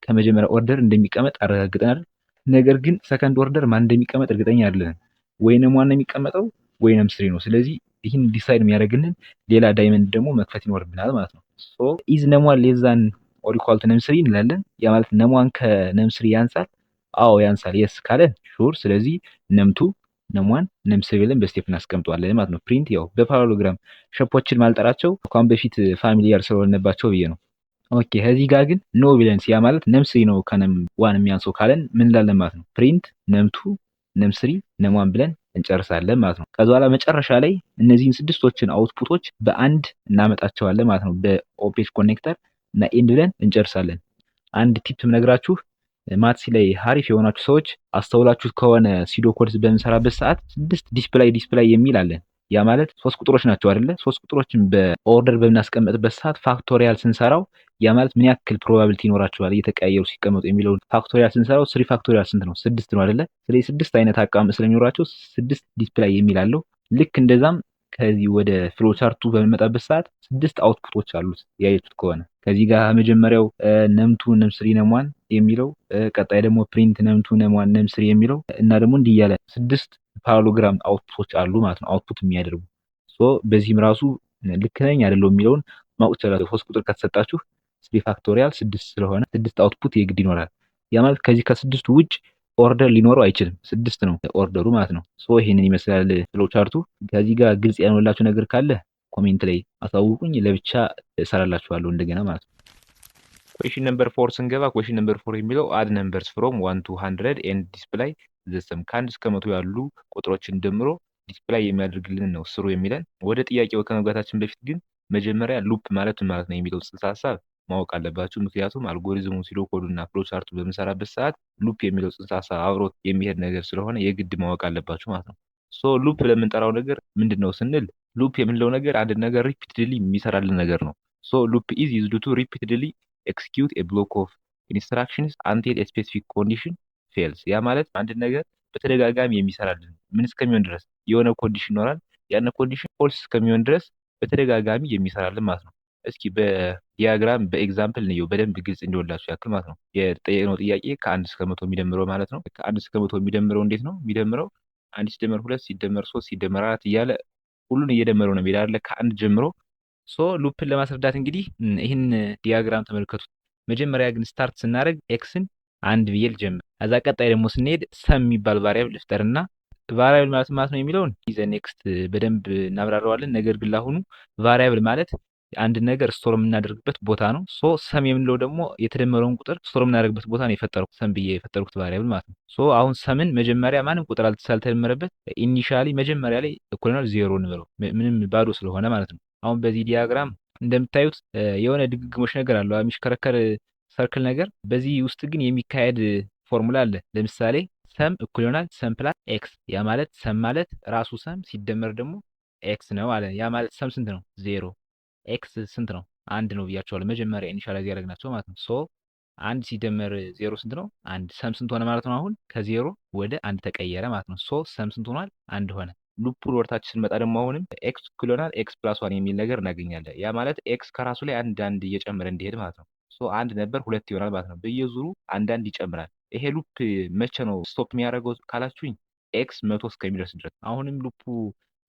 ከመጀመሪያ ኦርደር እንደሚቀመጥ አረጋግጠናል። ነገር ግን ሰከንድ ኦርደር ማን እንደሚቀመጥ እርግጠኛ አይደለንም። ወይ ነም1 ነው የሚቀመጠው ወይ ነም3 ነው። ስለዚህ ይህን ዲሳይድ የሚያደርግልን ሌላ ዳይመንድ ደግሞ መክፈት ይኖርብናል ማለት ነው። ሶ ኢዝ ነም1 ሌዛን ኦር ኢኳል ቱ ነም3 እንላለን። ያ ማለት ነም1 ከነም3 ያንሳል። አዎ ያንሳል የስ ካለን ሹር። ስለዚህ ነምቱ ነም1 ነም3 ብለን በስቴፕ እናስቀምጠዋለን ማለት ነው። ፕሪንት ያው በፓራሎግራም ሸፖችን ማልጠራቸው እንኳን በፊት ፋሚሊያር ስለሆነባቸው ብዬ ነው። ኦኬ ከዚህ ጋር ግን ኖ ቢለንስ ያ ማለት ነም3 ነው ከነም1 የሚያንሰው ካለን ምን እንላለን ማለት ነው። ፕሪንት ነምቱ ነም3 ነም1 ብለን እንጨርሳለን ማለት ነው። ከዛ በኋላ መጨረሻ ላይ እነዚህን ስድስቶችን አውትፑቶች በአንድ እናመጣቸዋለን ማለት ነው። በኦፔች ኮኔክተር እና ኤንድ ብለን እንጨርሳለን። አንድ ቲፕ ነግራችሁ ማትሲ ላይ ሀሪፍ የሆናችሁ ሰዎች አስተውላችሁት ከሆነ ሲዶ ኮድስ በምንሰራበት ሰዓት 6 ዲስፕላይ የሚል አለን። ያ ማለት 3 ቁጥሮች ናቸው አይደለ? 3 ቁጥሮችን በኦርደር በምናስቀምጥበት ሰዓት ፋክቶሪያል ስንሰራው ያ ማለት ምን ያክል ፕሮባቢሊቲ ይኖራቸዋል እየተቀያየሩ ሲቀመጡ የሚለውን ፋክቶሪያል ስንሰራው 3 ፋክቶሪያል ስንት ነው? 6 ነው አይደለ? ስለዚህ 6 አይነት አቀማመጥ ስለሚኖራቸው 6 ዲስፕላይ የሚል አለው። ልክ እንደዛም ከዚህ ወደ ፍሎ ቻርቱ በምንመጣበት ሰዓት 6 አውትፑቶች አሉት ያያችሁት ከሆነ ከዚህ ጋር መጀመሪያው ነምቱ ነም3 ነም1 የሚለው ቀጣይ ደግሞ ፕሪንት ነምቱ ነም1 ነም3 የሚለው እና ደግሞ እንዲህ እያለ 6 ፓራሎግራም አውትፑቶች አሉ ማለት ነው። አውትፑት የሚያደርጉ ሶ በዚህም ራሱ ልክ ነኝ አይደለም የሚለውን ማወቅ ይችላል። 3 ቁጥር ከተሰጣችሁ 3 ፋክቶሪያል 6 ስለሆነ 6 አውትፑት የግድ ይኖራል። ያ ማለት ከዚህ ከስድስቱ ውጭ ኦርደር ሊኖረው አይችልም። 6 ነው ኦርደሩ ማለት ነው። ሶ ይሄንን ይመስላል ፍሎ ቻርቱ። ከዚህ ጋር ግልጽ ያልሆነላችሁ ነገር ካለ ኮሜንት ላይ አሳውቁኝ፣ ለብቻ እሰራላችኋለሁ እንደገና ማለት ነው። ኩዌሽን ነምበር 4 ስንገባ ኩዌሽን ነምበር 4 የሚለው አድ ነምበርስ ፍሮም 1 to 100 ኤንድ ዲስፕላይ ዘ ሰም ከአንድ እስከ 100 ያሉ ቁጥሮችን ደምሮ ዲስፕላይ የሚያደርግልን ነው ስሩ የሚለን። ወደ ጥያቄው ከመግባታችን በፊት ግን መጀመሪያ ሉፕ ማለት ምን ማለት ነው የሚለው ጽንሰ ሀሳብ ማወቅ አለባችሁ። ምክንያቱም አልጎሪዝሙ ሲዶ ኮዱ እና ፍሎ ቻርቱ በምንሰራበት ሰዓት ሉፕ የሚለው ጽንሰ ሀሳብ አብሮት የሚሄድ ነገር ስለሆነ የግድ ማወቅ አለባችሁ ማለት ነው። ሶ ሉፕ ለምንጠራው ነገር ምንድን ነው ስንል ሉፕ የምንለው ነገር አንድ ነገር ሪፒትድሊ የሚሰራልን ነገር ነው። ሶ ሉፕ ኢዝ ዩዝድ ቱ ሪፒትድሊ ኤክስኪዩት ኤ ብሎክ ኦፍ ኢንስትራክሽንስ አንቲል ኤ ስፔሲፊክ ኮንዲሽን ፌልስ። ያ ማለት አንድ ነገር በተደጋጋሚ የሚሰራልን ምን እስከሚሆን ድረስ የሆነ ኮንዲሽን ይኖራል። ያን ኮንዲሽን ፎልስ እስከሚሆን ድረስ በተደጋጋሚ የሚሰራልን ማለት ነው። እስኪ በዲያግራም በኤግዛምፕል እንየው በደንብ ግልጽ እንዲሆንላችሁ ያክል ማለት ነው። የጠየቅነው ጥያቄ ከ1 እስከ 100 የሚደምረው ማለት ነው። ከ1 እስከ 100 የሚደምረው እንዴት ነው የሚደምረው? 1 ሲደመር 2 ሲደመር 3 ሲደመር 4 እያለ ሁሉን እየደመረው ነው የሚሄድ አይደለ? ከ1 ጀምሮ። ሶ ሉፕን ለማስረዳት እንግዲህ ይህን ዲያግራም ተመልከቱት። መጀመሪያ ግን ስታርት ስናደርግ ኤክስን 1 ብዬ ልጀምር። ከዛ ቀጣይ ደግሞ ስንሄድ ሰም የሚባል ቫሪያብል ልፍጠርና ቫሪያብል ማለት ነው የሚለውን ይዘ ኔክስት በደንብ እናብራራዋለን። ነገር ግን ለአሁኑ ቫሪያብል ማለት አንድ ነገር ስቶር የምናደርግበት ቦታ ነው። ሶ ሰም የምንለው ደግሞ የተደመረውን ቁጥር ስቶር የምናደርግበት ቦታ ነው የፈጠርኩት ሰም ብዬ የፈጠርኩት ቫሪያብል ማለት ነው። ሶ አሁን ሰምን መጀመሪያ ማንም ቁጥር ስላልተደመረበት ኢኒሻሊ መጀመሪያ ላይ ኢኩዋል 0 እንበለው ምንም ባዶ ስለሆነ ማለት ነው። አሁን በዚህ ዲያግራም እንደምታዩት የሆነ ድግግሞሽ ነገር አለው የሚሽከረከር ሰርክል ነገር። በዚህ ውስጥ ግን የሚካሄድ ፎርሙላ አለ። ለምሳሌ ሰም እኩል ይሆናል ሰም ፕላስ ኤክስ። ያ ማለት ሰም ማለት ራሱ ሰም ሲደመር ደግሞ ኤክስ ነው አለ። ያ ማለት ሰም ስንት ነው? ዜሮ። ኤክስ ስንት ነው? አንድ ነው ብያቸዋለሁ። መጀመሪያ ኢኒሻላይዝ ያደረግናቸው ማለት ነው። ሶ አንድ ሲደመር ዜሮ ስንት ነው? አንድ። ሰም ስንት ሆነ ማለት ነው? አሁን ከዜሮ ወደ አንድ ተቀየረ ማለት ነው። ሶ ሰም ስንት ሆኗል? አንድ ሆነ። ሉፑን ወደታች ስንመጣ ደግሞ አሁንም ኤክስ እኩል ይሆናል ኤክስ ፕላስ ዋን የሚል ነገር እናገኛለን። ያ ማለት ኤክስ ከራሱ ላይ አንድ እየጨመረ እንዲሄድ ማለት ነው። ሶ አንድ ነበር ሁለት ይሆናል ማለት ነው። በየዙሩ አንዳንድ ይጨምራል። ይሄ ሉፕ መቼ ነው ስቶፕ የሚያደርገው ካላችሁኝ ኤክስ መቶ እስከሚደርስ ድረስ። አሁንም ሉፑ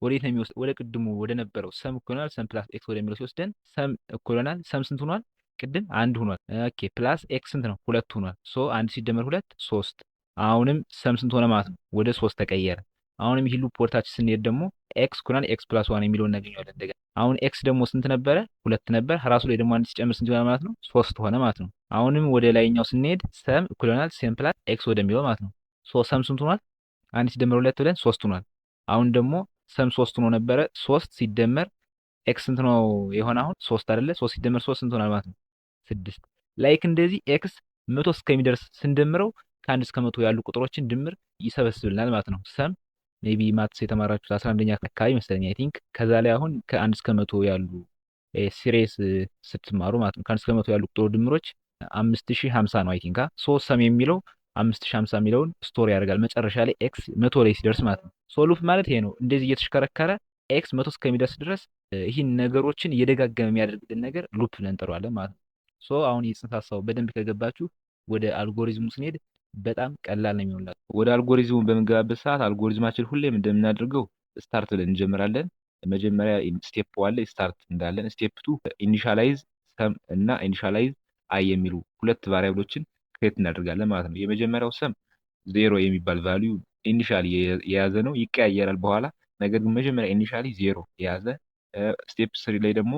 ወዴት ነው የሚወስድ? ወደ ቅድሙ ወደ ነበረው ሰም እኩል ይሆናል ሰም ፕላስ ኤክስ ወደሚለው ሲወስደን ሰም እኩል ይሆናል ሰም ስንት ሆኗል? ቅድም አንድ ሆኗል። ኦኬ ፕላስ ኤክስ ስንት ነው? ሁለት ሆኗል። ሶ አንድ ሲደመር ሁለት ሶስት። አሁንም ሰም ስንት ሆነ ማለት ነው? ወደ ሶስት ተቀየረ። አሁንም ይህ ሉፕ ወደታች ስንሄድ ደግሞ ኤክስ እኩል ይሆናል ኤክስ ፕላስ ዋን የሚለውን እናገኘዋለን እንደገና። አሁን ኤክስ ደግሞ ስንት ነበረ? ሁለት ነበር። ራሱ ላይ ደግሞ አንድ ሲጨምር ስንት ይሆናል ማለት ነው? ሶስት ሆነ ማለት ነው። አሁንም ወደ ላይኛው ስንሄድ ሰም እኩል ይሆናል ሰም ፕላስ ኤክስ ወደሚለው ማለት ነው። ሶ ሰም ስንት ሆኗል? አንድ ሲደመር ሁለት ብለን ሶስት ሆኗል። አሁን ደግሞ ሰም ሶስት ሆኖ ነበረ። ሶስት ሲደመር ኤክስ ስንት ነው የሆነ? አሁን ሶስት አይደለ? ሶስት ሲደመር ሶስት ስንት ሆናል ማለት ነው? ስድስት። ላይክ እንደዚህ ኤክስ መቶ እስከሚደርስ ስንደምረው ከአንድ እስከ መቶ ያሉ ቁጥሮችን ድምር ይሰበስብልናል ማለት ነው። ሰም ሜቢ ማትስ የተማራችሁት 11ኛ አካባቢ መሰለኝ አይ ቲንክ። ከዛ ላይ አሁን ከአንድ እስከ መቶ ያሉ ሲሪየስ ስትማሩ ማለት ነው ከአንድ እስከ መቶ ያሉ ቁጥሮች ድምሮች 5050 ነው አይ ቲንክ። ሶ ሰም የሚለው 5050 የሚለውን ስቶር ያደርጋል መጨረሻ ላይ ኤክስ መቶ ላይ ሲደርስ ማለት ነው። ሶ ሉፕ ማለት ይሄ ነው። እንደዚህ እየተሽከረከረ ኤክስ መቶ እስከሚደርስ ድረስ ይህን ነገሮችን እየደጋገመ የሚያደርግልን ነገር ሉፕ ብለን እንጠራዋለን ማለት ነው። ሶ አሁን የጽንሰ ሀሳቡ በደንብ ከገባችሁ ወደ አልጎሪዝሙ ስንሄድ በጣም ቀላል ነው የሚሆንላችሁ። ወደ አልጎሪዝሙ በምንገባበት ሰዓት አልጎሪዝማችን ሁሌም እንደምናደርገው ስታርት ብለን እንጀምራለን። መጀመሪያ ስቴፕ ዋን ላይ ስታርት እንዳለን፣ ስቴፕ ቱ ኢኒሻላይዝ ሰም እና ኢኒሻላይዝ አይ የሚሉ ሁለት ቫሪያብሎችን ክሬት እናደርጋለን ማለት ነው። የመጀመሪያው ሰም ዜሮ የሚባል ቫልዩ ኢኒሻሊ የያዘ ነው፣ ይቀያየራል በኋላ። ነገር ግን መጀመሪያ ኢኒሻሊ ዜሮ የያዘ። ስቴፕ ስሪ ላይ ደግሞ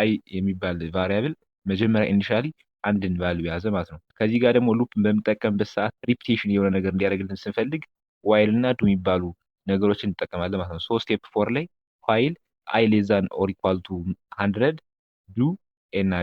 አይ የሚባል ቫሪያብል መጀመሪያ ኢኒሻሊ አንድን ቫልዩ የያዘ ማለት ነው። ከዚህ ጋር ደግሞ ሉፕ በምንጠቀምበት ሰዓት ሪፒቴሽን የሆነ ነገር እንዲያደርግልን ስንፈልግ ዋይል እና ዱ የሚባሉ ነገሮችን እንጠቀማለን ማለት ነው። ሶ ስቴፕ ፎር ላይ ዋይል አይ ሌዛን ኦር ኢኳል ቱ 100 ዱ ኤና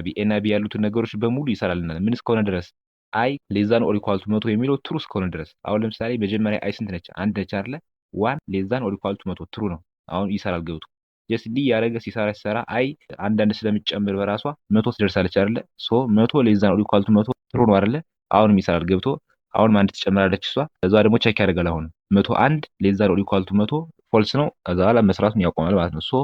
ቢ ያሉትን ነገሮች በሙሉ ይሰራልናል። ምን እስከሆነ ድረስ? አይ ሌዛን ኦር ኢኳል ቱ 100 የሚለው ትሩ እስከሆነ ድረስ። አሁን ለምሳሌ መጀመሪያ አይ ስንት ነች? አንድ ነች አይደለ? ዋን ሌዛን ኦር ኢኳል ቱ 100 ትሩ ነው። አሁን ይሰራል ገብቶ ጀስት ዲ ያደረገ ሲሰራ አይ አንዳንድ ስለምትጨምር በራሷ መቶ ትደርሳለች አይደለ? ሶ መቶ ሌዛን ኦር ኢኳል ቱ 100 ትሩ ነው አይደለ? አሁንም ይሰራል ገብቶ አሁንም አንድ ትጨምራለች እሷ። ከዛ ደግሞ ቼክ ያደርጋል። አሁን 101 ሌዛን ኦር ኢኳል ቱ 100 ፎልስ ነው። ከዛ በኋላ መስራቱን ያቆማል ማለት ነው። ሶ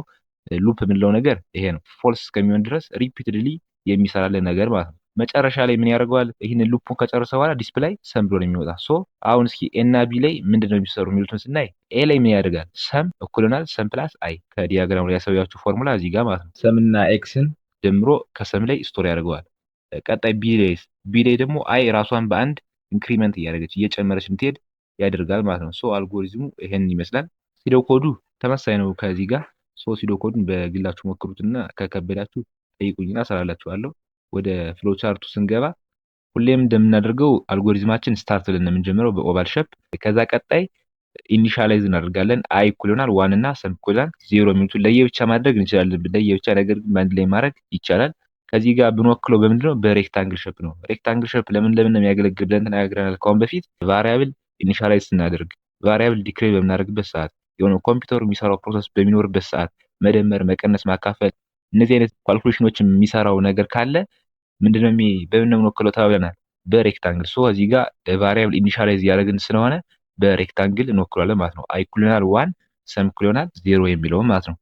ሉፕ የምንለው ነገር ይሄ ነው። ፎልስ እስከሚሆን ድረስ ሪፒትድሊ የሚሰራልን ነገር ማለት ነው። መጨረሻ ላይ ምን ያደርገዋል? ይህንን ሉፑን ከጨረሰ በኋላ ዲስፕላይ ሰም ብሎ ነው የሚወጣ። ሶ አሁን እስኪ ኤ እና ቢ ላይ ምንድን ነው የሚሰሩ የሚሉትን ስናይ ኤ ላይ ምን ያደርጋል? ሰም እኩል ይሆናል ሰም ፕላስ አይ። ከዲያግራሙ ላይ ያሳያችሁ ፎርሙላ እዚህ ጋር ማለት ነው። ሰም እና ኤክስን ደምሮ ከሰም ላይ ስቶር ያደርገዋል። ቀጣይ ቢ ላይ ደግሞ አይ ራሷን በአንድ ኢንክሪመንት እያደረገች እየጨመረች ምትሄድ ያደርጋል ማለት ነው። ሶ አልጎሪዝሙ ይሄንን ይመስላል። ሲዶ ኮዱ ተመሳሳይ ነው ከዚህ ጋር። ሶ ሲዶ ኮዱን በግላችሁ ሞክሩትና ከከበዳችሁ ጠይቁኝና እሰራላችኋለሁ። ወደ ፍሎ ቻርቱ ስንገባ ሁሌም እንደምናደርገው አልጎሪዝማችን ስታርት ብለን ነው የምንጀምረው በኦቫል ሼፕ። ከዛ ቀጣይ ኢኒሻላይዝ እናደርጋለን። አይ እኩል ይሆናል ዋን እና ሰም እኩል ይሆናል ዜሮ የሚሉትን ለየብቻ ማድረግ እንችላለን። ለየብቻ ነገር ግን በአንድ ላይ ማድረግ ይቻላል። ከዚህ ጋር ብንወክለው በምንድነው? በሬክታንግል ሼፕ ነው። ሬክታንግል ሼፕ ለምን ነው የሚያገለግል ብለን ተነጋግረናል ከአሁን በፊት። ቫሪያብል ኢኒሻላይዝ ስናደርግ፣ ቫሪያብል ዲክሌር በምናደርግበት ሰዓት፣ የሆነ ኮምፒውተሩ የሚሰራው ፕሮሰስ በሚኖርበት ሰዓት መደመር፣ መቀነስ፣ ማካፈል እነዚህ አይነት ካልኩሌሽኖች የሚሰራው ነገር ካለ ምንድነው በምን ነው የምንወክለው ተባብለናል? በሬክታንግል። ሶ እዚህ ጋር ቫሪያብል ኢኒሻላይዝ እያደረግን ስለሆነ በሬክታንግል እንወክለዋለን ማለት ነው። አይ እኩል ይሆናል ዋን ሰም እኩል ይሆናል ዜሮ የሚለውን ማለት ነው።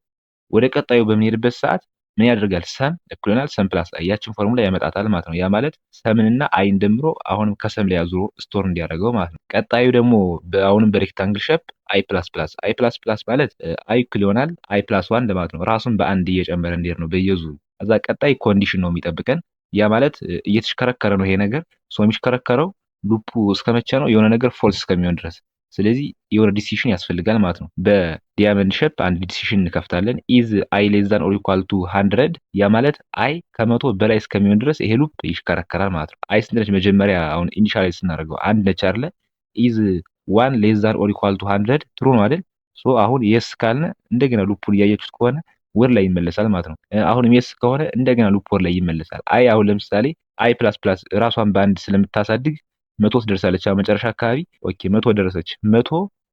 ወደ ቀጣዩ በምንሄድበት ሰዓት ምን ያደርጋል? ሰም እኩል ይሆናል ሰም ፕላስ አይ ያችን ፎርሙላ ያመጣታል ማለት ነው። ያ ማለት ሰምንና አይን ደምሮ አሁንም ከሰም ላይ አዙሮ ስቶር እንዲያደርገው ማለት ነው። ቀጣዩ ደግሞ አሁንም በሬክታንግል ሼፕ አይ ፕላስ ፕላስ ማለት አይ እኩል ይሆናል አይ ፕላስ ዋን ለማለት ነው። ራሱን በአንድ እየጨመረ እንዲሄድ ነው በየዙሩ። ከዛ ቀጣይ ኮንዲሽን ነው የሚጠብቀን። ያ ማለት እየተሽከረከረ ነው ይሄ ነገር። ሶ የሚሽከረከረው ሉፑ እስከመቼ ነው? የሆነ ነገር ፎልስ እስከሚሆን ድረስ። ስለዚህ የሆነ ዲሲሽን ያስፈልጋል ማለት ነው። በዲያመንድ ሼፕ አንድ ዲሲሽን እንከፍታለን። ኢዝ አይ ሌስ ዛን ኦር ኢኳል ቱ 100 ያ ማለት አይ ከመቶ በላይ እስከሚሆን ድረስ ይሄ ሉፕ ይሽከረከራል ማለት ነው። አይ ስንት ነች? መጀመሪያ አሁን ኢኒሻላይዝ ስናደርገው አንድ ነች አይደለ? ኢዝ ዋን ሌስ ዛን ኦር ኢኳል ቱ 100 ትሩ ነው አይደል? ሶ አሁን የስ ካልነ እንደገና ሉፑን እያያችሁት ከሆነ ወር ላይ ይመለሳል ማለት ነው። አሁንም የስ ከሆነ እንደገና ሉፕ ወር ላይ ይመለሳል። አይ አሁን ለምሳሌ አይ ፕላስ ራሷን በአንድ ስለምታሳድግ መቶ ትደርሳለች። አሁን መጨረሻ አካባቢ ኦኬ መቶ ደረሰች። መቶ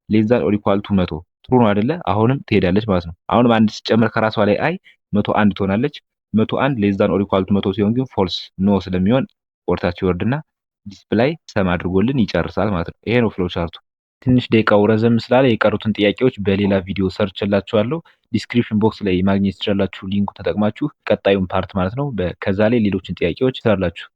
ሌስ ዛን ኦር ኢኳል ቱ 100 ጥሩ ነው አይደለ? አሁንም ትሄዳለች ማለት ነው። አሁንም አንድ ሲጨመር ከራሷ ላይ አይ 101 ትሆናለች። 101 ሌስ ዛን ኦር ኢኳል ቱ 100 ሲሆን ግን ፎልስ ኖ ስለሚሆን ወርታች ይወርድና ዲስፕላይ ሰም አድርጎልን ይጨርሳል ማለት ነው። ይሄ ነው ፍሎው ቻርቱ። ትንሽ ደቂቃው ረዘም ስላለ የቀሩትን ጥያቄዎች በሌላ ቪዲዮ ሰርችላችኋለሁ። ዲስክሪፕሽን ቦክስ ላይ ማግኘት ትችላላችሁ ሊንኩ ተጠቅማችሁ ቀጣዩን ፓርት ማለት ነው። ከዛ ላይ ሌሎችን ጥያቄዎች ትሰራላችሁ።